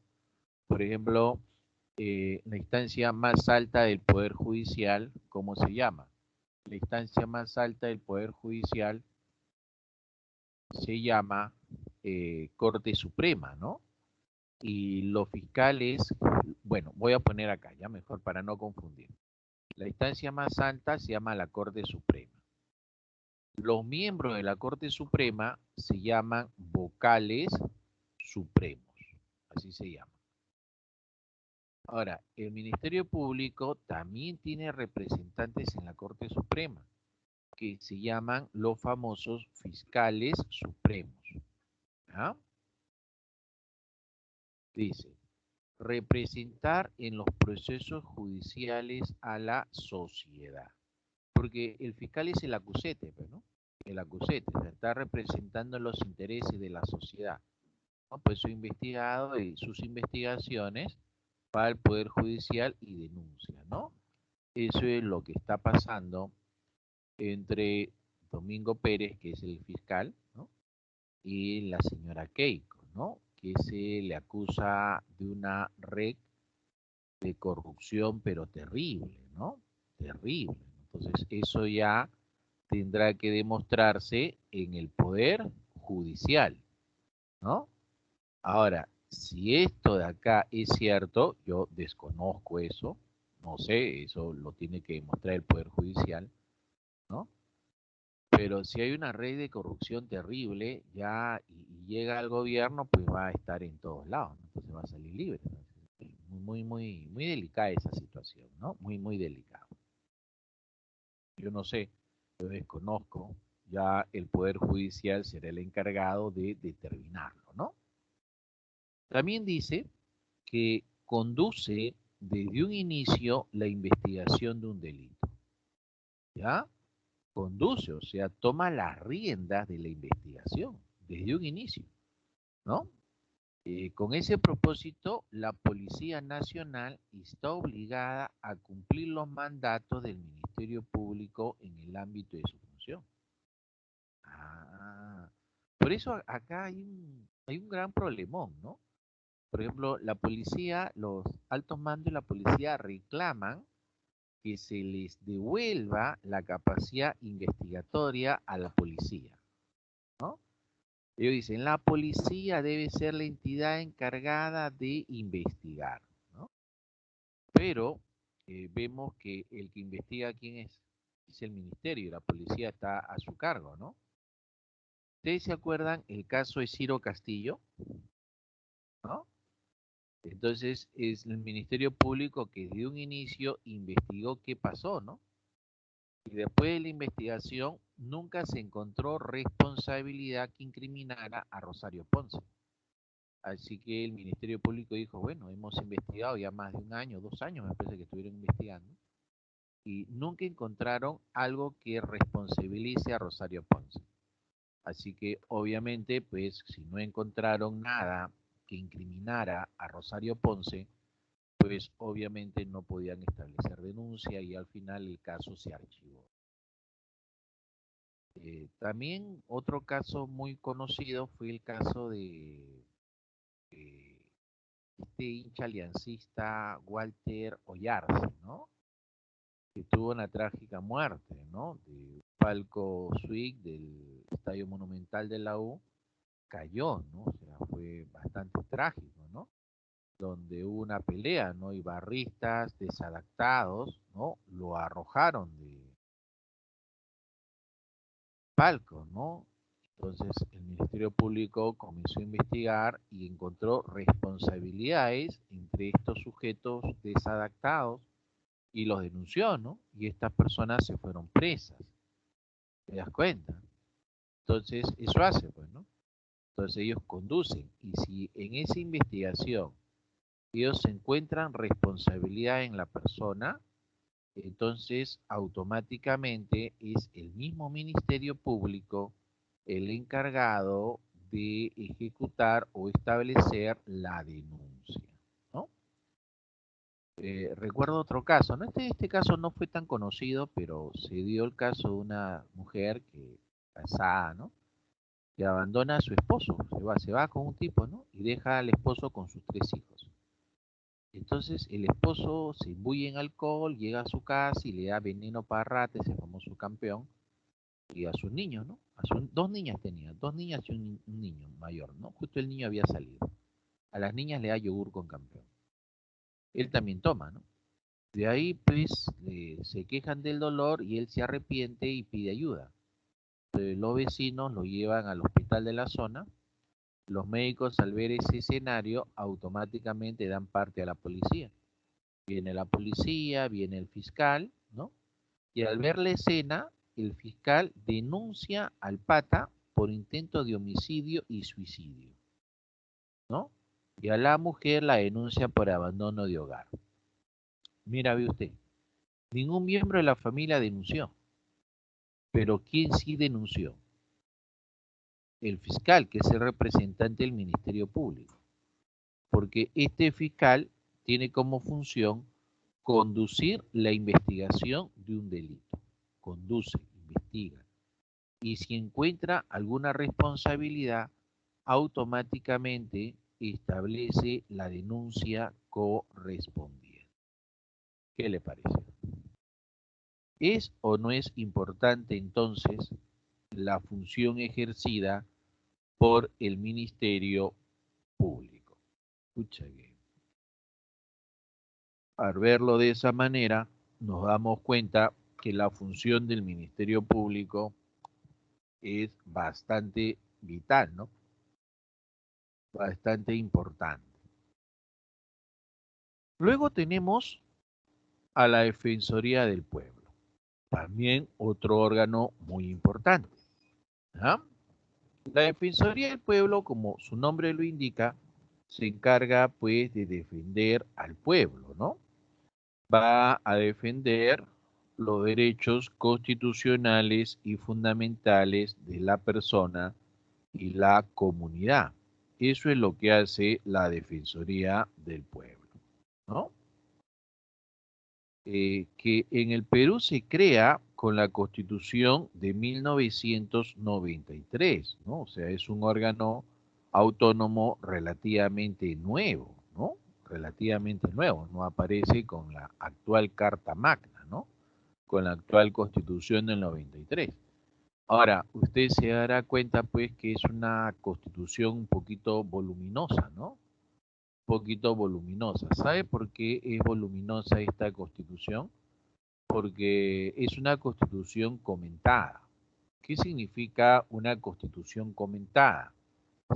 Por ejemplo, la instancia más alta del Poder Judicial, ¿cómo se llama? La instancia más alta del Poder Judicial se llama Corte Suprema, ¿no? Y los fiscales, bueno, voy a poner acá, ya mejor para no confundir. La instancia más alta se llama la Corte Suprema. Los miembros de la Corte Suprema se llaman vocales supremos, así se llama. Ahora, el Ministerio Público también tiene representantes en la Corte Suprema, que se llaman los famosos fiscales supremos. ¿Ah? Dice, representar en los procesos judiciales a la sociedad. Porque el fiscal es el acusete, pues, ¿no? El acusete, o sea, está representando los intereses de la sociedad, ¿no? Pues su investigado y sus investigaciones va al Poder Judicial y denuncia, ¿no? Eso es lo que está pasando entre Domingo Pérez, que es el fiscal, ¿no? Y la señora Keiko, ¿no? Que se le acusa de una red de corrupción, pero terrible, ¿no? Terrible. Entonces, eso ya tendrá que demostrarse en el Poder Judicial, ¿no? Ahora, si esto de acá es cierto, yo desconozco eso, no sé, eso lo tiene que demostrar el Poder Judicial, ¿no? Pero si hay una red de corrupción terrible, ya y llega al gobierno, pues va a estar en todos lados, ¿no? Entonces va a salir libre, ¿no? Muy delicada esa situación, ¿no? Muy delicado. Yo no sé, yo desconozco, ya el Poder Judicial será el encargado de determinarlo, ¿no? También dice que conduce desde un inicio la investigación de un delito, ¿ya? Conduce, o sea, toma las riendas de la investigación desde un inicio, ¿no? Con ese propósito, la Policía Nacional está obligada a cumplir los mandatos del Ministerio Público en el ámbito de su función. Ah, por eso acá hay un gran problemón, ¿no? Por ejemplo, la policía, los altos mandos de la policía reclaman que se les devuelva la capacidad investigatoria a la policía, ¿no? Ellos dicen, la policía debe ser la entidad encargada de investigar, ¿no? Pero vemos que el que investiga quién es el ministerio, y la policía está a su cargo, ¿no? ¿Ustedes se acuerdan el caso de Ciro Castillo? ¿No? Entonces es el Ministerio Público que desde un inicio investigó qué pasó, ¿no? Y después de la investigación nunca se encontró responsabilidad que incriminara a Rosario Ponce. Así que el Ministerio Público dijo, bueno, hemos investigado ya más de un año, 2 años me parece que estuvieron investigando, y nunca encontraron algo que responsabilice a Rosario Ponce. Así que obviamente, pues si no encontraron nada que incriminara a Rosario Ponce, pues obviamente no podían establecer denuncia y al final el caso se archivó. También otro caso muy conocido fue el caso de este hincha aliancista Walter Oyarzi, ¿no? Que tuvo una trágica muerte, ¿no? De palco suite del Estadio Monumental de la U, cayó, ¿no? O sea, fue bastante trágico, ¿no? Donde hubo una pelea, ¿no? Y barristas desadaptados, ¿no? Lo arrojaron de palco, ¿no? Entonces el Ministerio Público comenzó a investigar y encontró responsabilidades entre estos sujetos desadaptados y los denunció, ¿no? Y estas personas se fueron presas, ¿te das cuenta? Entonces eso hace, pues, ¿no? Entonces ellos conducen y si en esa investigación ellos encuentran responsabilidad en la persona, entonces automáticamente es el mismo Ministerio Público el encargado de ejecutar o establecer la denuncia, ¿no? Recuerdo otro caso, ¿no? Este caso no fue tan conocido, pero se dio el caso de una mujer que casada, ¿no? Que abandona a su esposo, se va con un tipo, ¿no? Y deja al esposo con sus 3 hijos. Entonces el esposo se imbuye en alcohol, llega a su casa y le da veneno para rata, ese famoso campeón, y a sus niños, ¿no? Dos niñas tenía, 2 niñas y un niño mayor, ¿no? Justo el niño había salido. A las niñas le da yogur con campeón. Él también toma, ¿no? De ahí, pues, se quejan del dolor y él se arrepiente y pide ayuda. Los vecinos lo llevan al hospital de la zona. Los médicos, al ver ese escenario, automáticamente dan parte a la policía. Viene la policía, viene el fiscal, ¿no? Y al ver la escena, el fiscal denuncia al pata por intento de homicidio y suicidio, ¿no? Y a la mujer la denuncia por abandono de hogar. Mira, ve usted, ningún miembro de la familia denunció, pero ¿quién sí denunció? El fiscal, que es el representante del Ministerio Público, porque este fiscal tiene como función conducir la investigación de un delito. Conduce, investiga. Y si encuentra alguna responsabilidad, automáticamente establece la denuncia correspondiente. ¿Qué le parece? ¿Es o no es importante entonces la función ejercida por el Ministerio Público? Escucha bien. Al verlo de esa manera, nos damos cuenta que la función del Ministerio Público es bastante vital, ¿no? Bastante importante. Luego tenemos a la Defensoría del Pueblo, también otro órgano muy importante. ¿Ah? La Defensoría del Pueblo, como su nombre lo indica, se encarga pues de defender al pueblo, ¿no? Va a defender los derechos constitucionales y fundamentales de la persona y la comunidad. Eso es lo que hace la Defensoría del Pueblo, ¿no? Que en el Perú se crea con la Constitución de 1993, ¿no? O sea, es un órgano autónomo relativamente nuevo, ¿no? Relativamente nuevo, no aparece con la actual Carta Magna, ¿no? Con la actual Constitución del 93. Ahora, usted se dará cuenta, pues, que es una Constitución un poquito voluminosa, ¿no? Poquito voluminosa. ¿Sabe por qué es voluminosa esta Constitución? Porque es una Constitución comentada. ¿Qué significa una Constitución comentada?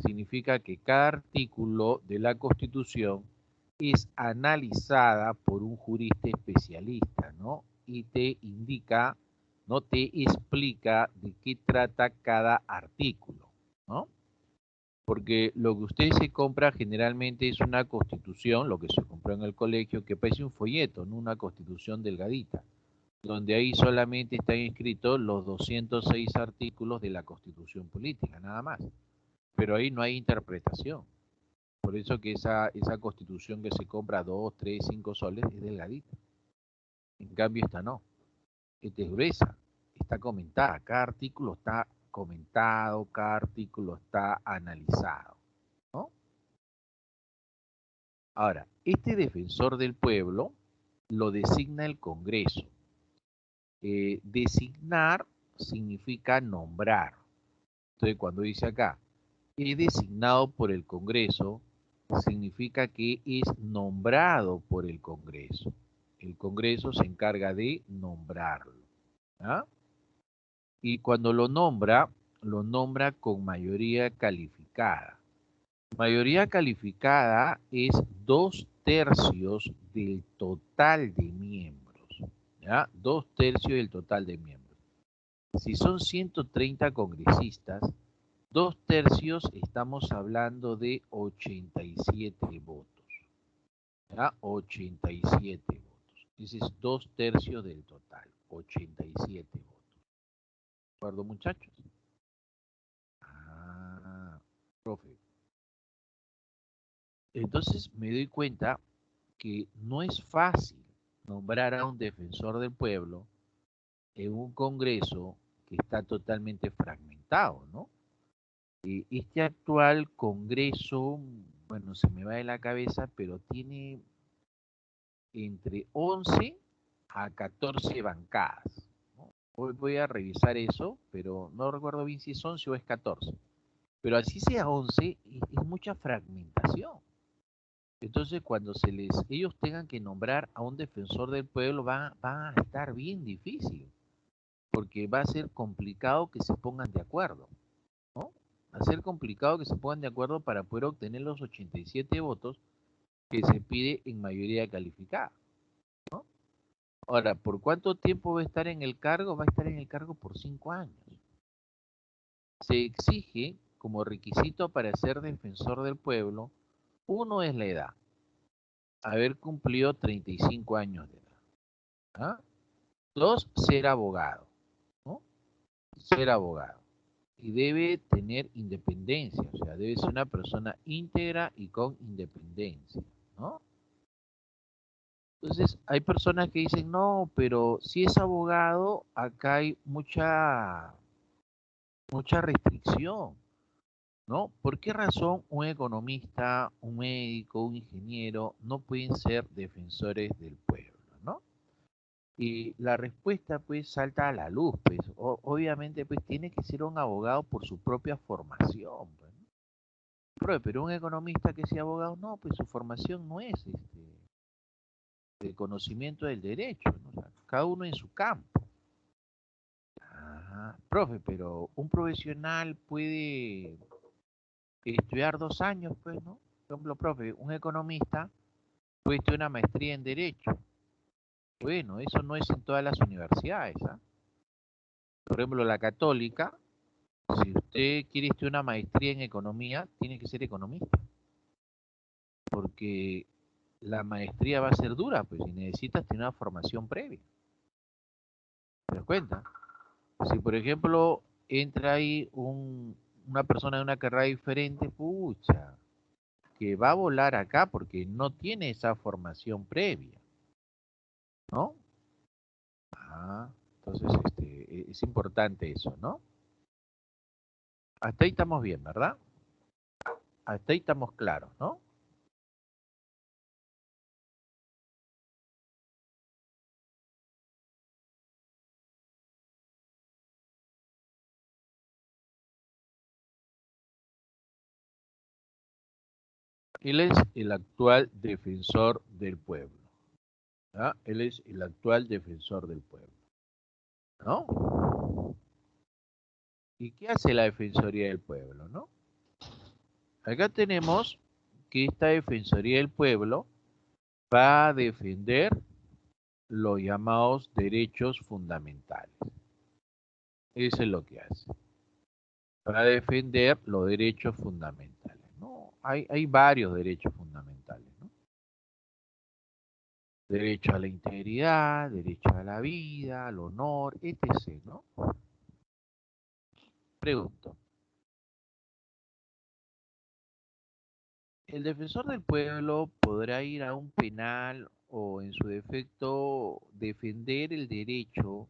Significa que cada artículo de la Constitución es analizada por un jurista especialista, ¿no? Y te indica, no te explica de qué trata cada artículo, ¿no? Porque lo que usted se compra generalmente es una constitución, lo que se compró en el colegio, que parece un folleto, no una constitución delgadita, donde ahí solamente están inscritos los 206 artículos de la constitución política, nada más. Pero ahí no hay interpretación. Por eso que esa constitución que se compra 2, 3, 5 soles es delgadita. En cambio esta no, esta es gruesa, está comentada, cada artículo está comentado, cada artículo está analizado, ¿no? Ahora, este defensor del pueblo lo designa el Congreso. Designar significa nombrar. Entonces, cuando dice acá, es designado por el Congreso, significa que es nombrado por el Congreso. El Congreso se encarga de nombrarlo. ¿Ah? Y cuando lo nombra con mayoría calificada. Mayoría calificada es 2/3 del total de miembros, ¿ya? 2/3 del total de miembros. Si son 130 congresistas, 2/3 estamos hablando de 87 votos, ¿ya? 87 votos. Ese es 2/3 del total, 87 votos. ¿De acuerdo, muchachos? Ah, profe. Entonces me doy cuenta que no es fácil nombrar a un defensor del pueblo en un Congreso que está totalmente fragmentado, ¿no? Este actual Congreso, bueno, se me va de la cabeza, pero tiene entre 11 a 14 bancadas, ¿no? Hoy voy a revisar eso, pero no recuerdo bien si es 11 o es 14. Pero así sea 11, es mucha fragmentación. Entonces, cuando ellos tengan que nombrar a un defensor del pueblo, va a estar bien difícil, porque va a ser complicado que se pongan de acuerdo, ¿no? Va a ser complicado que se pongan de acuerdo para poder obtener los 87 votos que se pide en mayoría calificada, ¿no? Ahora, ¿por cuánto tiempo va a estar en el cargo? Va a estar en el cargo por 5 años. Se exige como requisito para ser defensor del pueblo, uno es la edad, haber cumplido 35 años de edad. ¿Ah? Dos, ser abogado, ¿no? Ser abogado. Y debe tener independencia, o sea, debe ser una persona íntegra y con independencia, ¿no? Entonces, hay personas que dicen, no, pero si es abogado, acá hay mucha restricción, ¿no? ¿Por qué razón un economista, un médico, un ingeniero no pueden ser defensores del pueblo, ¿no? Y la respuesta pues salta a la luz, pues obviamente pues tiene que ser un abogado por su propia formación, pues, ¿no? Pero un economista que sea abogado, no, pues su formación no es de conocimiento del derecho, ¿no? O sea, cada uno en su campo. Ajá. Profe, pero un profesional puede estudiar 2 años, pues, ¿no? Por ejemplo, profe, un economista puede estudiar una maestría en derecho. Bueno, eso no es en todas las universidades, ¿ah? Por ejemplo, la católica Si usted quiere estudiar una maestría en economía, tiene que ser economista, porque la maestría va a ser dura, pues, y necesitas tener una formación previa. ¿Te das cuenta? Si, por ejemplo, entra ahí una persona de una carrera diferente, pucha, que va a volar acá porque no tiene esa formación previa, ¿no? Ah, entonces, es importante eso, ¿no? Hasta ahí estamos bien, ¿verdad? Hasta ahí estamos claros, ¿no? Él es el actual defensor del pueblo, ¿ah? Él es el actual defensor del pueblo, ¿no? ¿Y qué hace la Defensoría del Pueblo, no? Acá tenemos que esta Defensoría del Pueblo va a defender los llamados derechos fundamentales. Eso es lo que hace. Va a defender los derechos fundamentales, ¿no? Hay varios derechos fundamentales, ¿no? Derecho a la integridad, derecho a la vida, al honor, etc., ¿no? Pregunto, ¿el defensor del pueblo podrá ir a un penal o, en su defecto, defender el derecho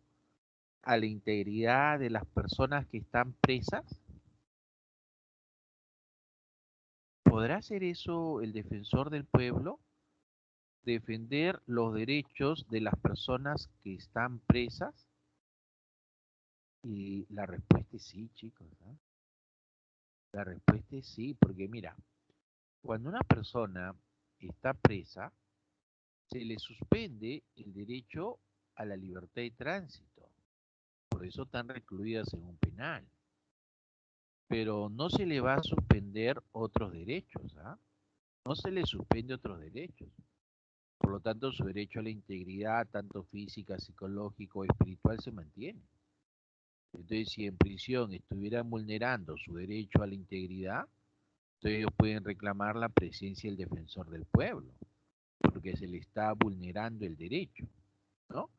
a la integridad de las personas que están presas? ¿Podrá hacer eso el defensor del pueblo? ¿Defender los derechos de las personas que están presas? Y la respuesta es sí, chicos, ¿no? La respuesta es sí, porque mira, cuando una persona está presa, se le suspende el derecho a la libertad de tránsito. Por eso están recluidas en un penal. Pero no se le va a suspender otros derechos, ¿ah? No se le suspende otros derechos. Por lo tanto, su derecho a la integridad, tanto física, psicológica o espiritual, se mantiene. Entonces, si en prisión estuvieran vulnerando su derecho a la integridad, entonces ellos pueden reclamar la presencia del defensor del pueblo, porque se le está vulnerando el derecho, ¿no?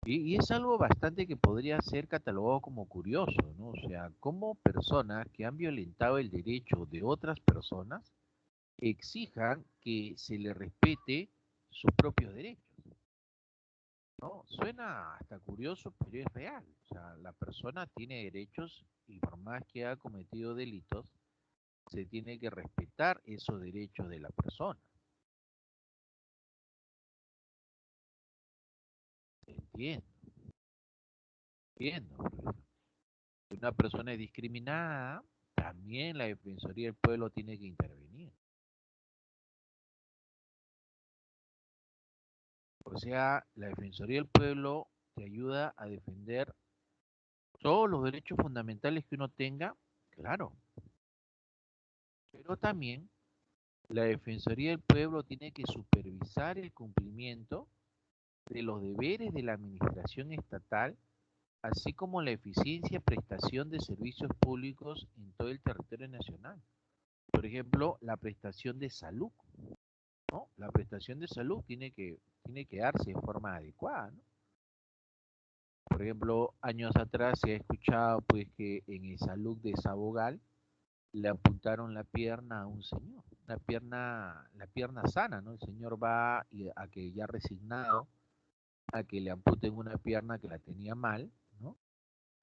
Y es algo bastante que podría ser catalogado como curioso, ¿no? O sea, cómo personas que han violentado el derecho de otras personas exijan que se le respete sus propios derechos, ¿no? Suena hasta curioso, pero es real. O sea, la persona tiene derechos y por más que ha cometido delitos, se tiene que respetar esos derechos de la persona. Entiendo, entiendo. Si una persona es discriminada, también la Defensoría del Pueblo tiene que intervenir. O sea, la Defensoría del Pueblo te ayuda a defender todos los derechos fundamentales que uno tenga, claro, pero también la Defensoría del Pueblo tiene que supervisar el cumplimiento de los deberes de la administración estatal, así como la eficiencia y prestación de servicios públicos en todo el territorio nacional. Por ejemplo, la prestación de salud, ¿no? La prestación de salud tiene que darse de forma adecuada, ¿no? Por ejemplo, años atrás se ha escuchado pues que en el salud de Sabogal le amputaron la pierna a un señor, la pierna sana, ¿no? El señor va a que ya resignado a que le amputen una pierna que la tenía mal, ¿no?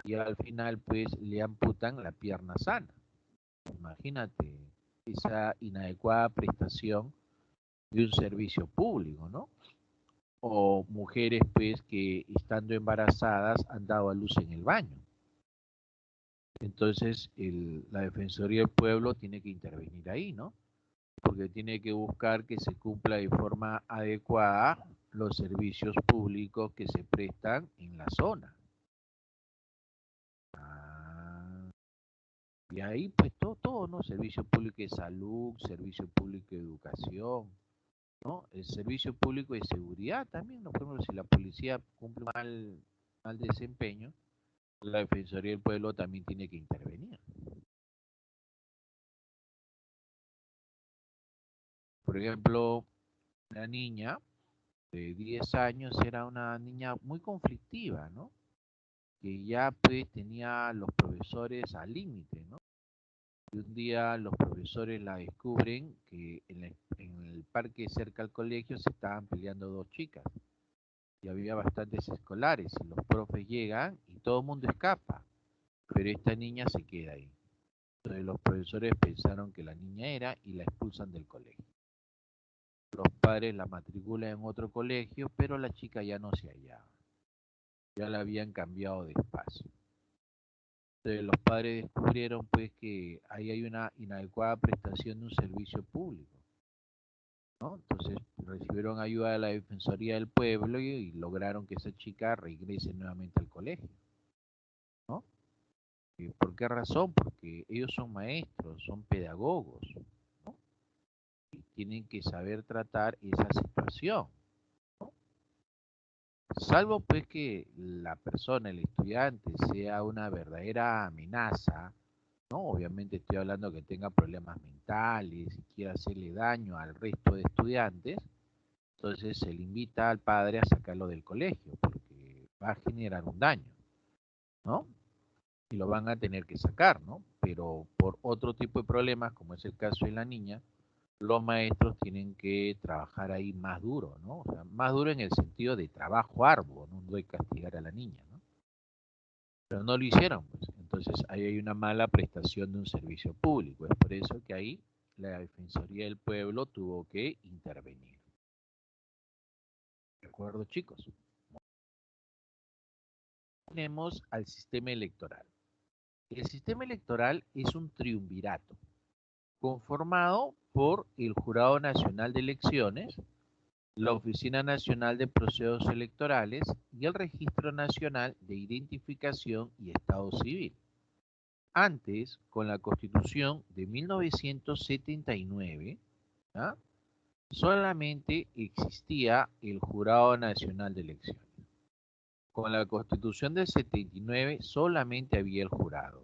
Y al final pues le amputan la pierna sana. Imagínate esa inadecuada prestación de un servicio público, ¿no? O mujeres pues que estando embarazadas han dado a luz en el baño. Entonces la Defensoría del Pueblo tiene que intervenir ahí, ¿no? Porque tiene que buscar que se cumpla de forma adecuada los servicios públicos que se prestan en la zona. Ah, y ahí pues todo, ¿no? Servicio público de salud, servicio público de educación, ¿no? El servicio público de seguridad también, ¿no? Por ejemplo, si la policía cumple mal desempeño, la Defensoría del Pueblo también tiene que intervenir. Por ejemplo, una niña de 10 años era una niña muy conflictiva, ¿no? Que ya pues tenía los profesores al límite, ¿no? Y un día los profesores la descubren que en el parque cerca al colegio se estaban peleando dos chicas y había bastantes escolares y los profes llegan y todo el mundo escapa, pero esta niña se queda ahí. Entonces los profesores pensaron que la niña era y la expulsan del colegio. Los padres la matriculan en otro colegio, pero la chica ya no se hallaba. Ya la habían cambiado de espacio. Entonces los padres descubrieron pues que ahí hay una inadecuada prestación de un servicio público, ¿no? Entonces recibieron ayuda de la Defensoría del Pueblo y lograron que esa chica regrese nuevamente al colegio, ¿no? ¿Por qué razón? Porque ellos son maestros, son pedagogos, ¿no? Y tienen que saber tratar esa situación, ¿no? Salvo pues que la persona, el estudiante, sea una verdadera amenaza, ¿no? Obviamente estoy hablando que tenga problemas mentales y quiera hacerle daño al resto de estudiantes, entonces se le invita al padre a sacarlo del colegio, porque va a generar un daño, ¿no? Y lo van a tener que sacar, ¿no? Pero por otro tipo de problemas, como es el caso de la niña, los maestros tienen que trabajar ahí más duro, ¿no? O sea, más duro en el sentido de trabajo arduo, no de castigar a la niña, ¿no? Pero no lo hicieron, pues. Entonces ahí hay una mala prestación de un servicio público. Es por eso que ahí la Defensoría del Pueblo tuvo que intervenir. ¿De acuerdo, chicos? Tenemos al sistema electoral. El sistema electoral es un triunvirato conformado por el Jurado Nacional de Elecciones, la Oficina Nacional de Procesos Electorales y el Registro Nacional de Identificación y Estado Civil. Antes, con la Constitución de 1979, ¿ah? Solamente existía el Jurado Nacional de Elecciones. Con la Constitución del 79 solamente había el jurado.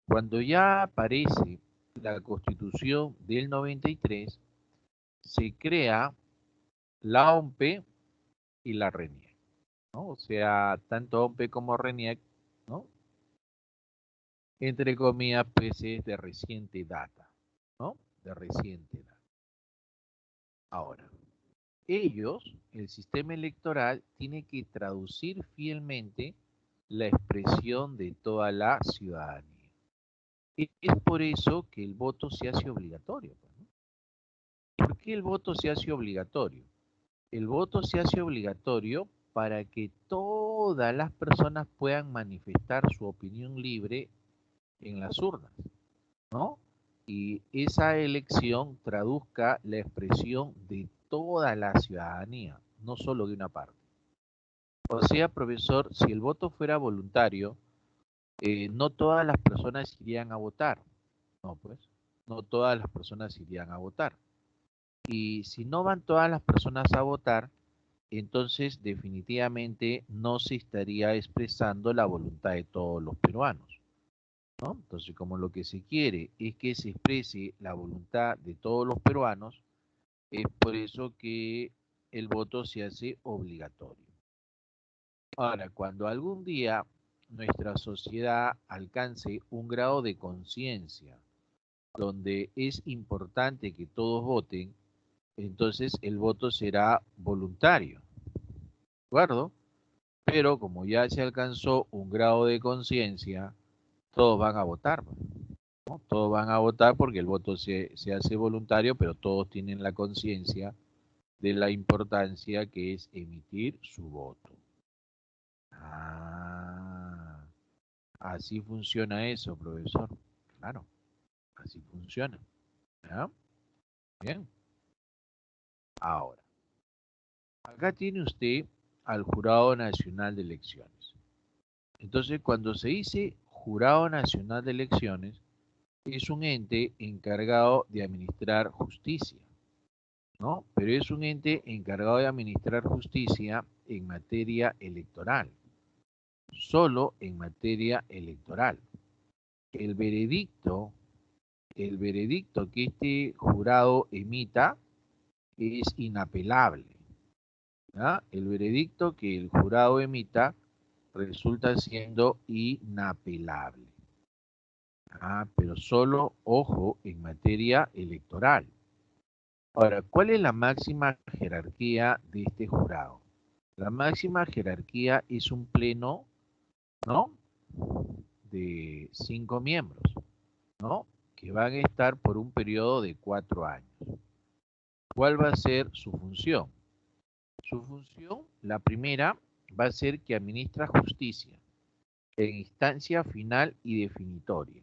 Cuando ya aparece la Constitución del 93, se crea la OMPE y la RENIEC, ¿no? O sea, tanto OMPE como RENIEC, ¿no? Entre comillas, pues es de reciente data, ¿no? De reciente data. Ahora, el sistema electoral, tiene que traducir fielmente la expresión de toda la ciudadanía. Es por eso que el voto se hace obligatorio, ¿no? ¿Por qué el voto se hace obligatorio? El voto se hace obligatorio para que todas las personas puedan manifestar su opinión libre en las urnas, ¿no? Y esa elección traduzca la expresión de toda la ciudadanía, no solo de una parte. O sea, profesor, si el voto fuera voluntario, no todas las personas irían a votar. No, pues, no todas las personas irían a votar. Y si no van todas las personas a votar, entonces definitivamente no se estaría expresando la voluntad de todos los peruanos, ¿no? Entonces, como lo que se quiere es que se exprese la voluntad de todos los peruanos, es por eso que el voto se hace obligatorio. Ahora, cuando algún día nuestra sociedad alcance un grado de conciencia donde es importante que todos voten, entonces el voto será voluntario, ¿de acuerdo? Pero como ya se alcanzó un grado de conciencia, todos van a votar, ¿no? Todos van a votar porque el voto se hace voluntario, pero todos tienen la conciencia de la importancia que es emitir su voto. Ah, así funciona eso, profesor. Claro, así funciona. ¿Ya? Bien. Ahora, acá tiene usted al Jurado Nacional de Elecciones. Entonces, cuando se dice Jurado Nacional de Elecciones, es un ente encargado de administrar justicia, ¿no? Pero es un ente encargado de administrar justicia en materia electoral. solo en materia electoral. El veredicto que este jurado emita es inapelable, ¿ya? El veredicto que el jurado emita resulta siendo inapelable. Pero solo, ojo, en materia electoral. Ahora, ¿cuál es la máxima jerarquía de este jurado? La máxima jerarquía es un pleno, ¿no? De 5 miembros, ¿no? Que van a estar por un periodo de 4 años. ¿Cuál va a ser su función? Su función, la primera, va a ser que administra justicia en instancia final y definitoria.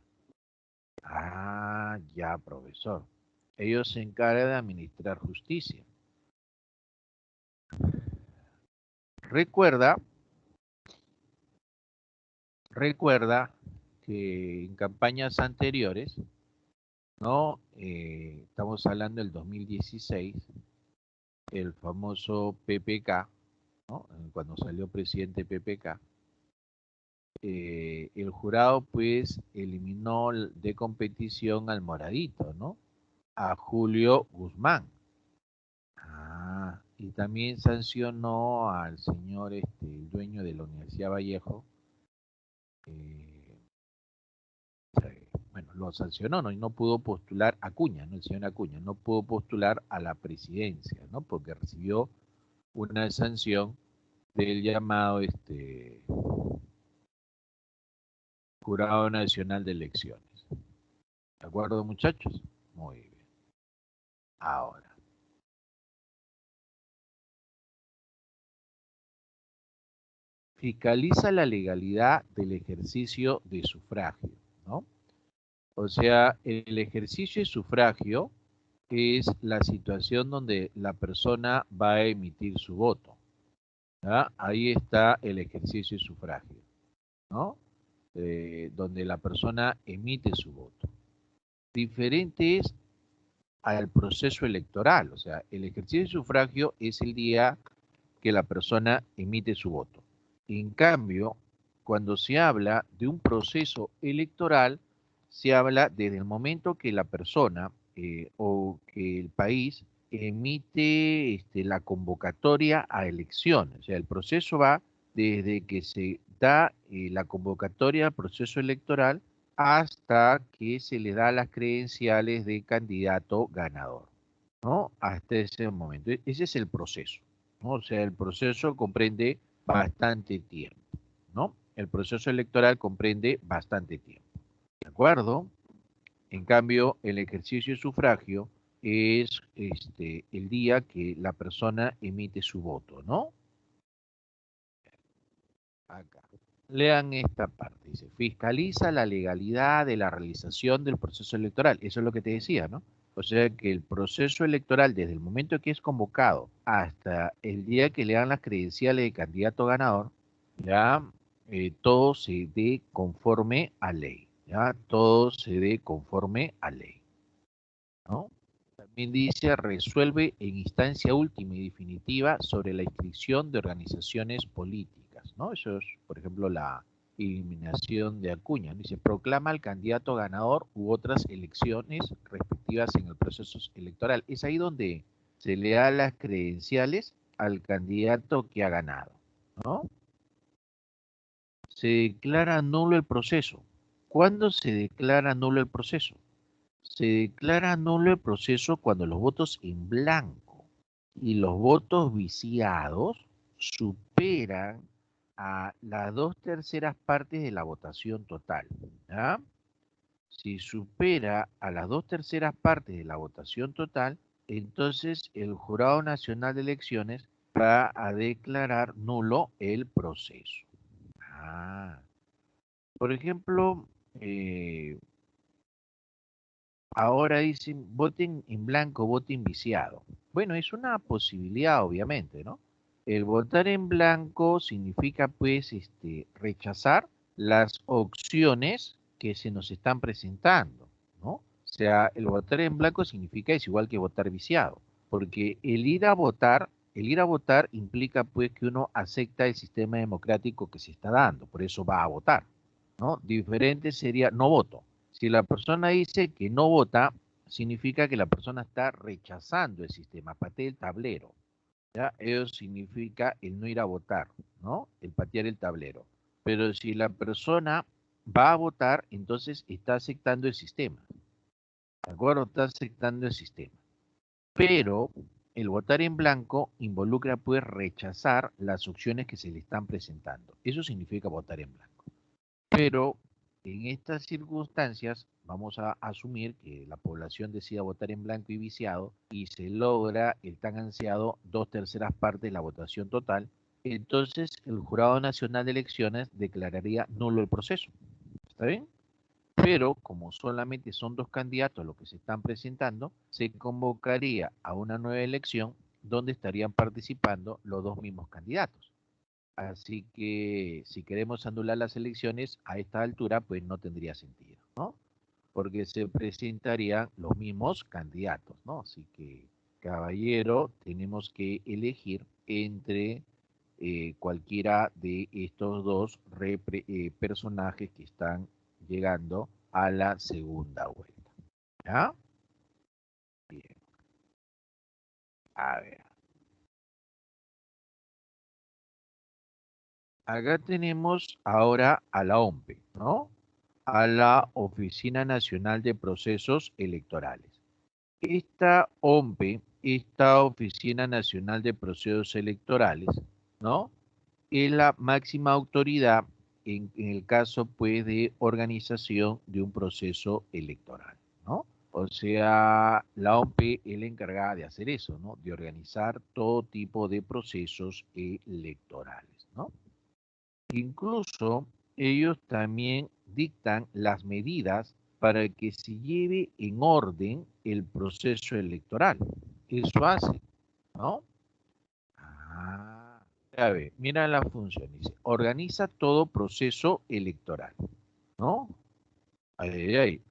Ya, profesor. Ellos se encargan de administrar justicia. Recuerda que en campañas anteriores, ¿no? Estamos hablando del 2016, el famoso PPK, ¿no? Cuando salió presidente PPK, el jurado pues eliminó de competición al moradito, ¿no? A Julio Guzmán. Y también sancionó al señor, el dueño de la Universidad Vallejo. Bueno, lo sancionó, ¿no? Y no pudo postular Acuña, ¿no? El señor Acuña no pudo postular a la presidencia, ¿no? Porque recibió una sanción del llamado Jurado Nacional de Elecciones. ¿De acuerdo, muchachos? Muy bien. Ahora, fiscaliza la legalidad del ejercicio de sufragio, ¿no? O sea, el ejercicio de sufragio es la situación donde la persona va a emitir su voto, ¿ya? Ahí está el ejercicio de sufragio, ¿no? Donde la persona emite su voto. Diferente es al proceso electoral, o sea, el ejercicio de sufragio es el día que la persona emite su voto. En cambio, cuando se habla de un proceso electoral, se habla desde el momento que la persona o que el país emite la convocatoria a elecciones. O sea, el proceso va desde que se da la convocatoria al proceso electoral hasta que se le da las credenciales de candidato ganador, ¿no? Hasta ese momento. Ese es el proceso, ¿no? O sea, el proceso comprende bastante tiempo, ¿no? El proceso electoral comprende bastante tiempo, ¿de acuerdo? En cambio, el ejercicio de sufragio es el día que la persona emite su voto, ¿no? Acá. Lean esta parte, dice, fiscaliza la legalidad de la realización del proceso electoral. Eso es lo que te decía, ¿no? O sea que el proceso electoral, desde el momento que es convocado hasta el día que le dan las credenciales de candidato ganador, ya todo se dé conforme a ley, ya todo se dé conforme a ley, ¿no? También dice, resuelve en instancia última y definitiva sobre la inscripción de organizaciones políticas, ¿no? Eso es, por ejemplo, la eliminación de Acuña. Dice, proclama al candidato ganador u otras elecciones respectivas en el proceso electoral. Es ahí donde se le da las credenciales al candidato que ha ganado, ¿no? Se declara nulo el proceso. ¿Cuándo se declara nulo el proceso? Se declara nulo el proceso cuando los votos en blanco y los votos viciados superan a las 2/3 partes de la votación total, ¿ya? Si supera a las 2/3 partes de la votación total, entonces el Jurado Nacional de Elecciones va a declarar nulo el proceso. Por ejemplo, ahora dicen, voten en blanco, voten viciado. Bueno, es una posibilidad, obviamente, ¿no? El votar en blanco significa, pues, rechazar las opciones que se nos están presentando, ¿no? O sea, el votar en blanco significa es igual que votar viciado, porque el ir a votar el ir a votar implica pues que uno acepta el sistema democrático que se está dando, por eso va a votar, ¿no? Diferente sería no voto. Si la persona dice que no vota, significa que la persona está rechazando el sistema, patea el tablero, ¿ya? Eso significa el no ir a votar, ¿no? El patear el tablero. Pero si la persona va a votar, entonces está aceptando el sistema, ¿de acuerdo? Está aceptando el sistema. Pero el votar en blanco involucra pues rechazar las opciones que se le están presentando. Eso significa votar en blanco. Pero en estas circunstancias vamos a asumir que la población decida votar en blanco y viciado y se logra el tan ansiado 2/3 partes de la votación total. Entonces el Jurado Nacional de Elecciones declararía nulo el proceso. ¿Está bien? Pero como solamente son dos candidatos los que se están presentando, se convocaría a una nueva elección donde estarían participando los dos mismos candidatos. Así que si queremos anular las elecciones a esta altura, pues no tendría sentido, ¿no? Porque se presentarían los mismos candidatos, ¿no? Así que, caballero, tenemos que elegir entre cualquiera de estos dos personajes que están llegando a la segunda vuelta. ¿Ya? Bien. A ver. Acá tenemos ahora a la OMPE, ¿no? A la Oficina Nacional de Procesos Electorales. Esta OMPE, esta Oficina Nacional de Procesos Electorales, ¿no? Es la máxima autoridad en el caso, pues, de organización de un proceso electoral, ¿no? O sea, la OMPE es la encargada de hacer eso, ¿no? De organizar todo tipo de procesos electorales, ¿no? Incluso ellos también dictan las medidas para que se lleve en orden el proceso electoral. Eso hace, ¿no? Ah, a ver, mira la función. Dice, organiza todo proceso electoral, ¿no? Ay, ay, ay.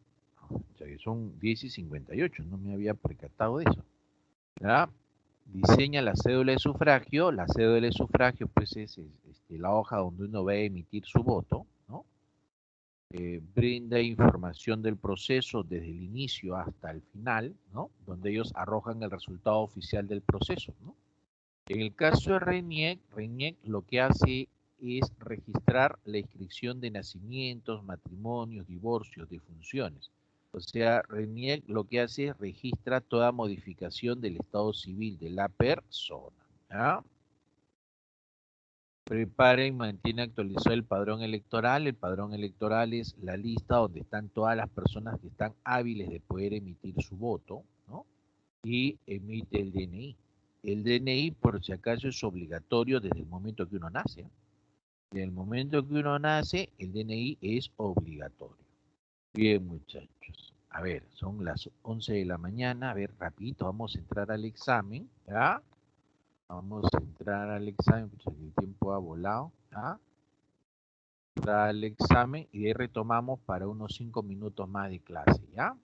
O sea, que son 10:58, no me había percatado de eso. ¿Ya? Diseña la cédula de sufragio. La cédula de sufragio, pues, es la hoja donde uno va a emitir su voto, ¿no? Brinda información del proceso desde el inicio hasta el final, ¿no? Donde ellos arrojan el resultado oficial del proceso, ¿no? En el caso de RENIEC lo que hace es registrar la inscripción de nacimientos, matrimonios, divorcios, defunciones. O sea, RENIEC lo que hace es registra toda modificación del estado civil de la persona. ¿Ya? Prepara y mantiene actualizado el padrón electoral. El padrón electoral es la lista donde están todas las personas que están hábiles de poder emitir su voto, ¿no? Y emite el DNI. El DNI, por si acaso, es obligatorio desde el momento que uno nace. Desde el momento que uno nace, el DNI es obligatorio. Bien, muchachos. A ver, son las 11 de la mañana. A ver, rapidito, vamos a entrar al examen. ¿Ya? Vamos a entrar al examen, porque el tiempo ha volado. ¿Ya? Entrar al examen y de ahí retomamos para unos 5 minutos más de clase. ¿Ya?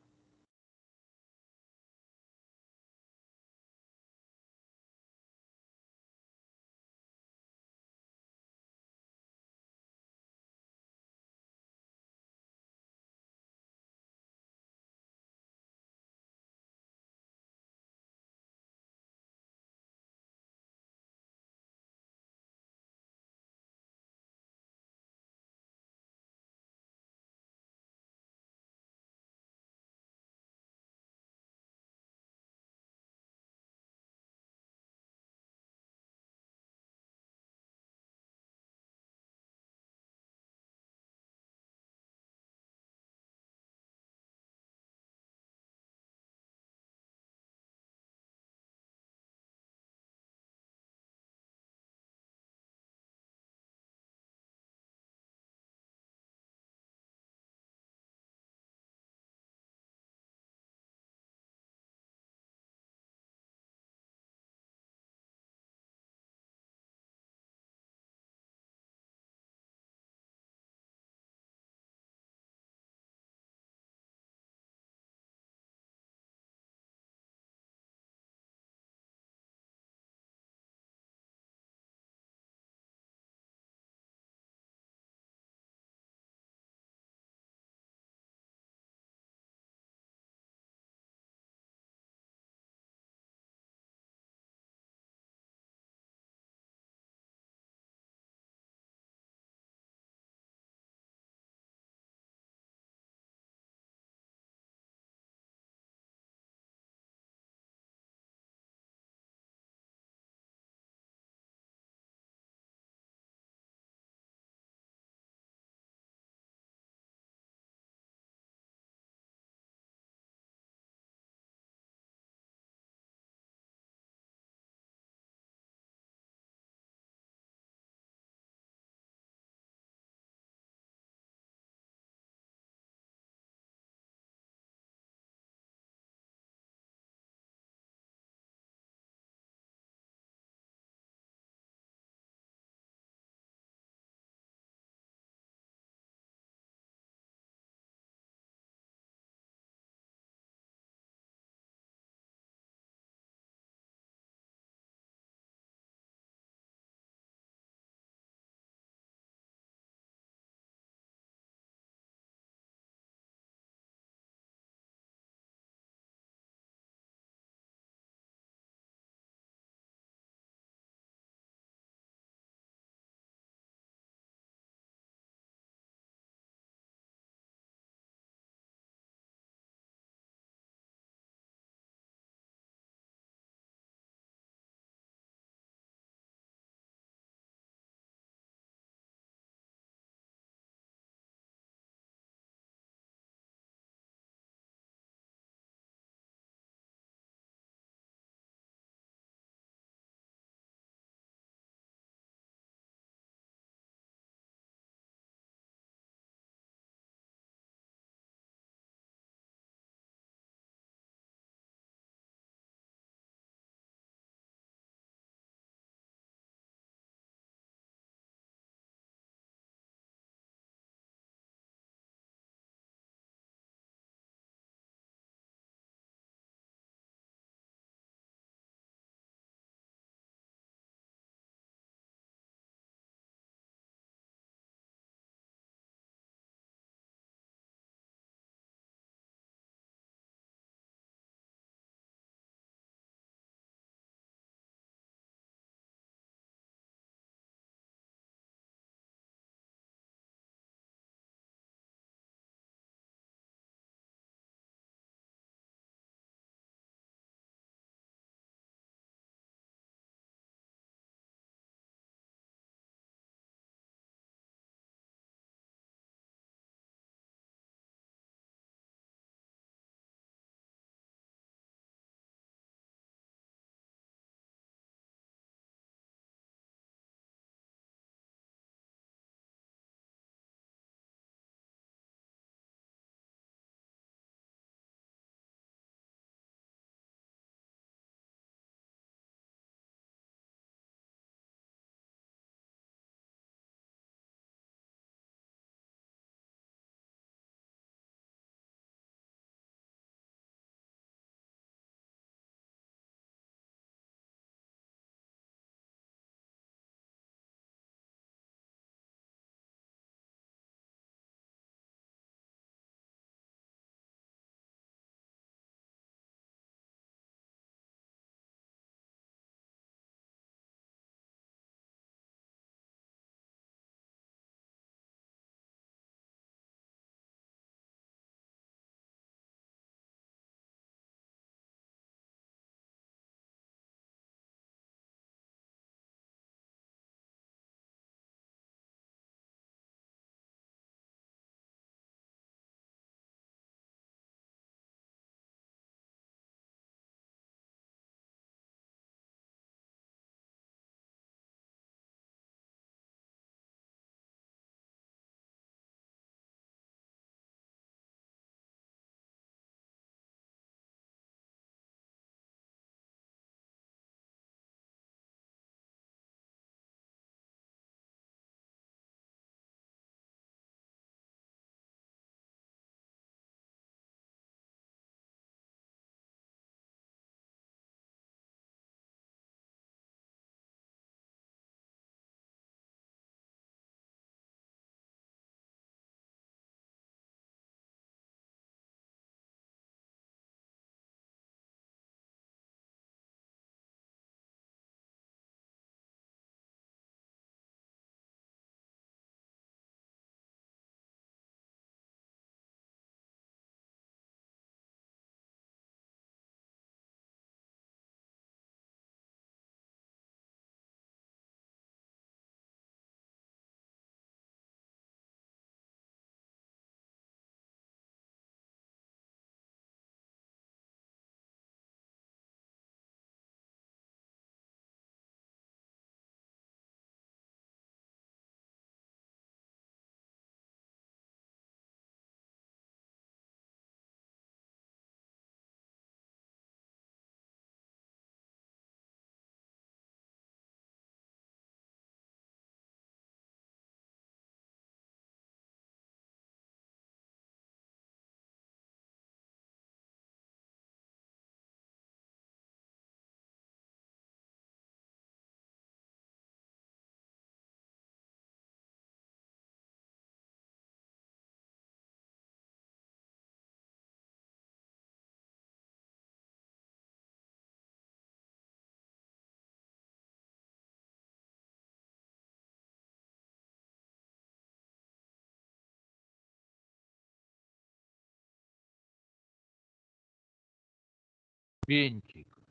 Bien, chicos.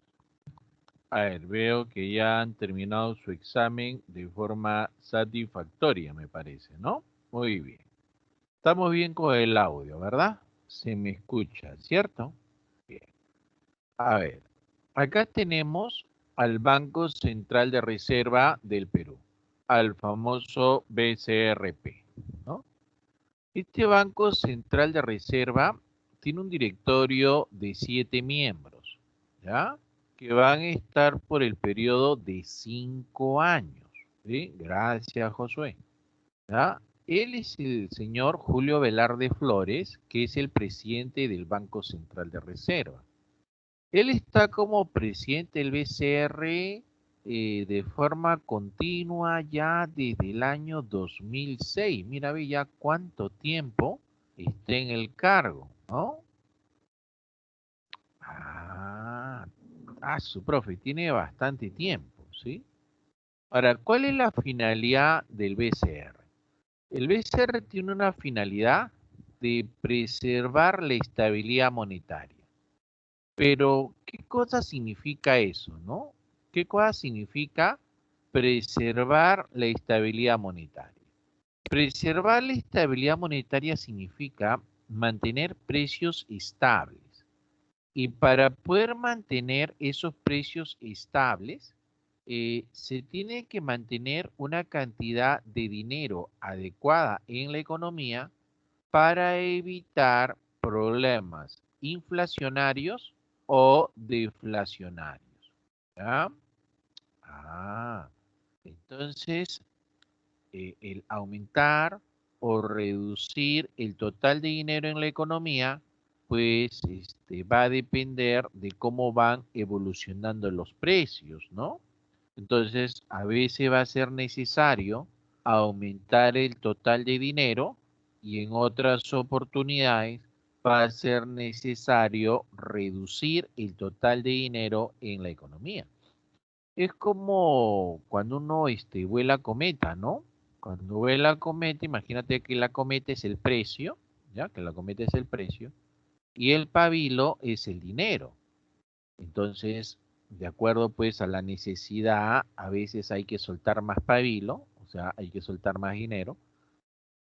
A ver, veo que ya han terminado su examen de forma satisfactoria, me parece, ¿no? Muy bien. Estamos bien con el audio, ¿verdad? Se me escucha, ¿cierto? Bien. A ver, acá tenemos al Banco Central de Reserva del Perú, al famoso BCRP, ¿no? Este Banco Central de Reserva tiene un directorio de 7 miembros, ¿ya? Que van a estar por el periodo de 5 años, ¿sí? Gracias, Josué. ¿Ya? Él es el señor Julio Velarde Flores, que es el presidente del Banco Central de Reserva. Él está como presidente del BCR de forma continua ya desde el año 2006. Mira, ve ya cuánto tiempo está en el cargo, ¿no? Ah, su profe, tiene bastante tiempo, ¿sí? Ahora, ¿cuál es la finalidad del BCR? El BCR tiene una finalidad de preservar la estabilidad monetaria. Pero, ¿qué cosa significa eso, no? ¿Qué cosa significa preservar la estabilidad monetaria? Preservar la estabilidad monetaria significa mantener precios estables. Y para poder mantener esos precios estables, se tiene que mantener una cantidad de dinero adecuada en la economía para evitar problemas inflacionarios o deflacionarios. ¿Ya? Ah, entonces el aumentar o reducir el total de dinero en la economía, pues va a depender de cómo van evolucionando los precios, ¿no? Entonces, a veces va a ser necesario aumentar el total de dinero y en otras oportunidades va a ser necesario reducir el total de dinero en la economía. Es como cuando uno vuela cometa, ¿no? Cuando vuela cometa, imagínate que la cometa es el precio, ¿ya? Que la cometa es el precio y el pabilo es el dinero. Entonces, de acuerdo pues a la necesidad, a veces hay que soltar más pabilo, o sea, hay que soltar más dinero,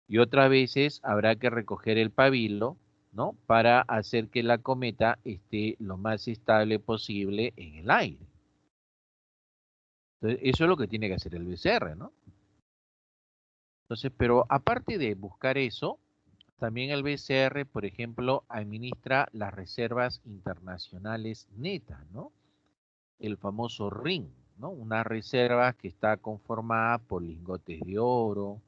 y otras veces habrá que recoger el pabilo, ¿no? Para hacer que la cometa esté lo más estable posible en el aire. Entonces, eso es lo que tiene que hacer el BCR, ¿no? Entonces, pero aparte de buscar eso, también el BCR, por ejemplo, administra las reservas internacionales netas, ¿no? El famoso RIN, ¿no? Una reserva que está conformada por lingotes de oro,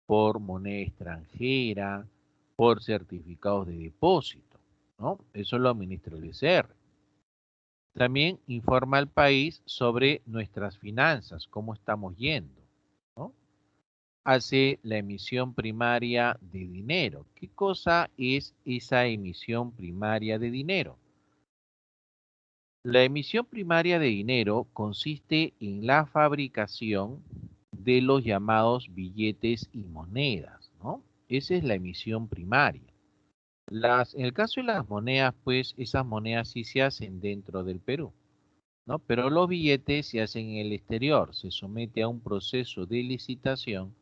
por moneda extranjera, por certificados de depósito, ¿no? Eso lo administra el BCR. También informa al país sobre nuestras finanzas, cómo estamos yendo, ¿no? Hace la emisión primaria de dinero. ¿Qué cosa es esa emisión primaria de dinero? La emisión primaria de dinero consiste en la fabricación de los llamados billetes y monedas, ¿no? Esa es la emisión primaria. En el caso de las monedas, pues esas monedas sí se hacen dentro del Perú, ¿no? Pero los billetes se hacen en el exterior, se somete a un proceso de licitación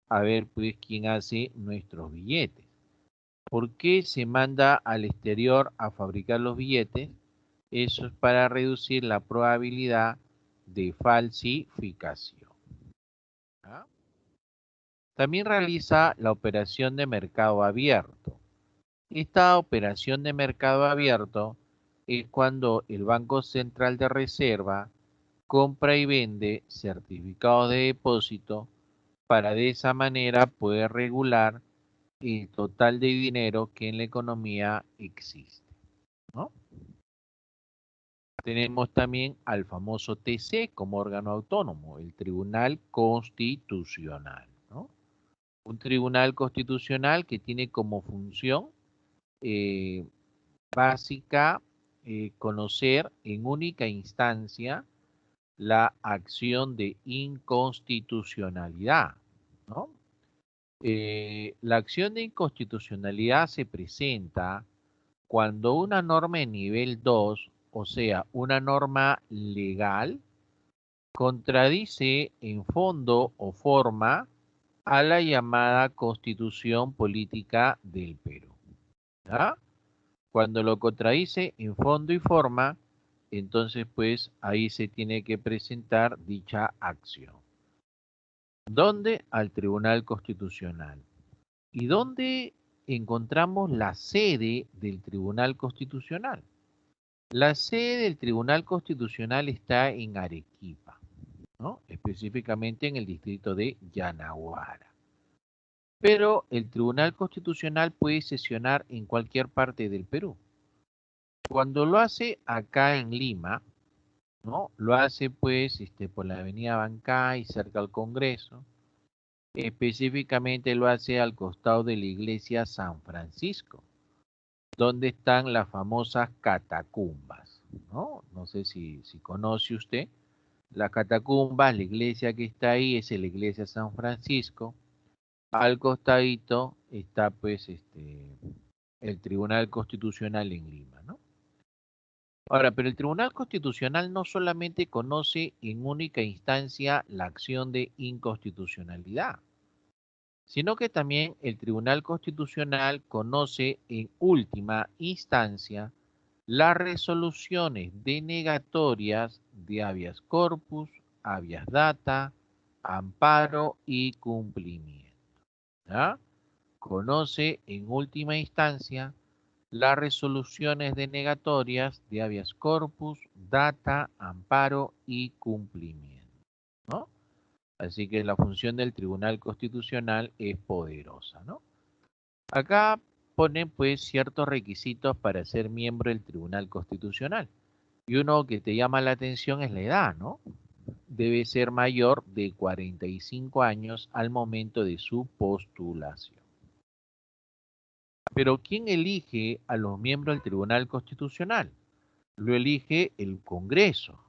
a ver pues quién hace nuestros billetes. ¿Por qué se manda al exterior a fabricar los billetes? Eso es para reducir la probabilidad de falsificación. ¿Ah? También realiza la operación de mercado abierto. Esta operación de mercado abierto es cuando el Banco Central de Reserva compra y vende certificados de depósito para de esa manera poder regular el total de dinero que en la economía existe, ¿no? Tenemos también al famoso TC como órgano autónomo, el Tribunal Constitucional, ¿no? Un tribunal constitucional que tiene como función eh, básica conocer en única instancia la acción de inconstitucionalidad, ¿no? La acción de inconstitucionalidad se presenta cuando una norma de nivel 2 o sea, una norma legal, contradice en fondo o forma a la llamada Constitución Política del Perú. ¿Ya? Cuando lo contradice en fondo y forma, entonces pues ahí se tiene que presentar dicha acción. ¿Dónde? Al Tribunal Constitucional. ¿Y dónde encontramos la sede del Tribunal Constitucional? La sede del Tribunal Constitucional está en Arequipa, ¿no? Específicamente en el distrito de Yanaguara. Pero el Tribunal Constitucional puede sesionar en cualquier parte del Perú. Cuando lo hace acá en Lima, ¿no? Lo hace pues por la avenida Bancay, cerca al Congreso. Específicamente lo hace al costado de la iglesia San Francisco, donde están las famosas catacumbas, ¿no? No sé si conoce usted. Las catacumbas, la iglesia que está ahí es la iglesia San Francisco. Al costadito está pues el Tribunal Constitucional en Lima, ¿no? Ahora, pero el Tribunal Constitucional no solamente conoce en única instancia la acción de inconstitucionalidad, sino que también el Tribunal Constitucional conoce en última instancia las resoluciones denegatorias de habeas corpus, habeas data, amparo y cumplimiento. ¿Ya? Conoce en última instancia las resoluciones denegatorias de habeas corpus, data, amparo y cumplimiento, ¿no? Así que la función del Tribunal Constitucional es poderosa, ¿no? Acá ponen pues ciertos requisitos para ser miembro del Tribunal Constitucional. Y uno que te llama la atención es la edad, ¿no? Debe ser mayor de 45 años al momento de su postulación. Pero ¿quién elige a los miembros del Tribunal Constitucional? Lo elige el Congreso,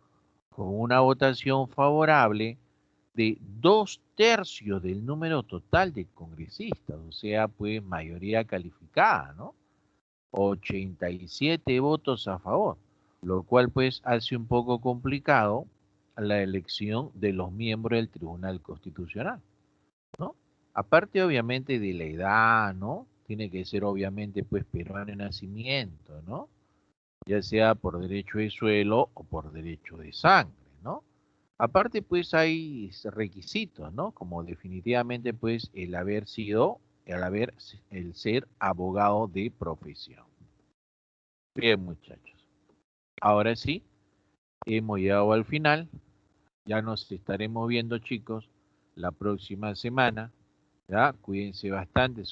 con una votación favorable de 2/3 del número total de congresistas, o sea, pues mayoría calificada, ¿no? 87 votos a favor, lo cual pues hace un poco complicado la elección de los miembros del Tribunal Constitucional, ¿no? Aparte obviamente de la edad, ¿no? Tiene que ser obviamente pues peruano de nacimiento, ¿no? Ya sea por derecho de suelo o por derecho de sangre, ¿no? Aparte pues hay requisitos, ¿no? Como definitivamente pues el ser abogado de profesión. Bien, muchachos. Ahora sí, hemos llegado al final. Ya nos estaremos viendo, chicos, la próxima semana. ¿Ya? Cuídense bastante.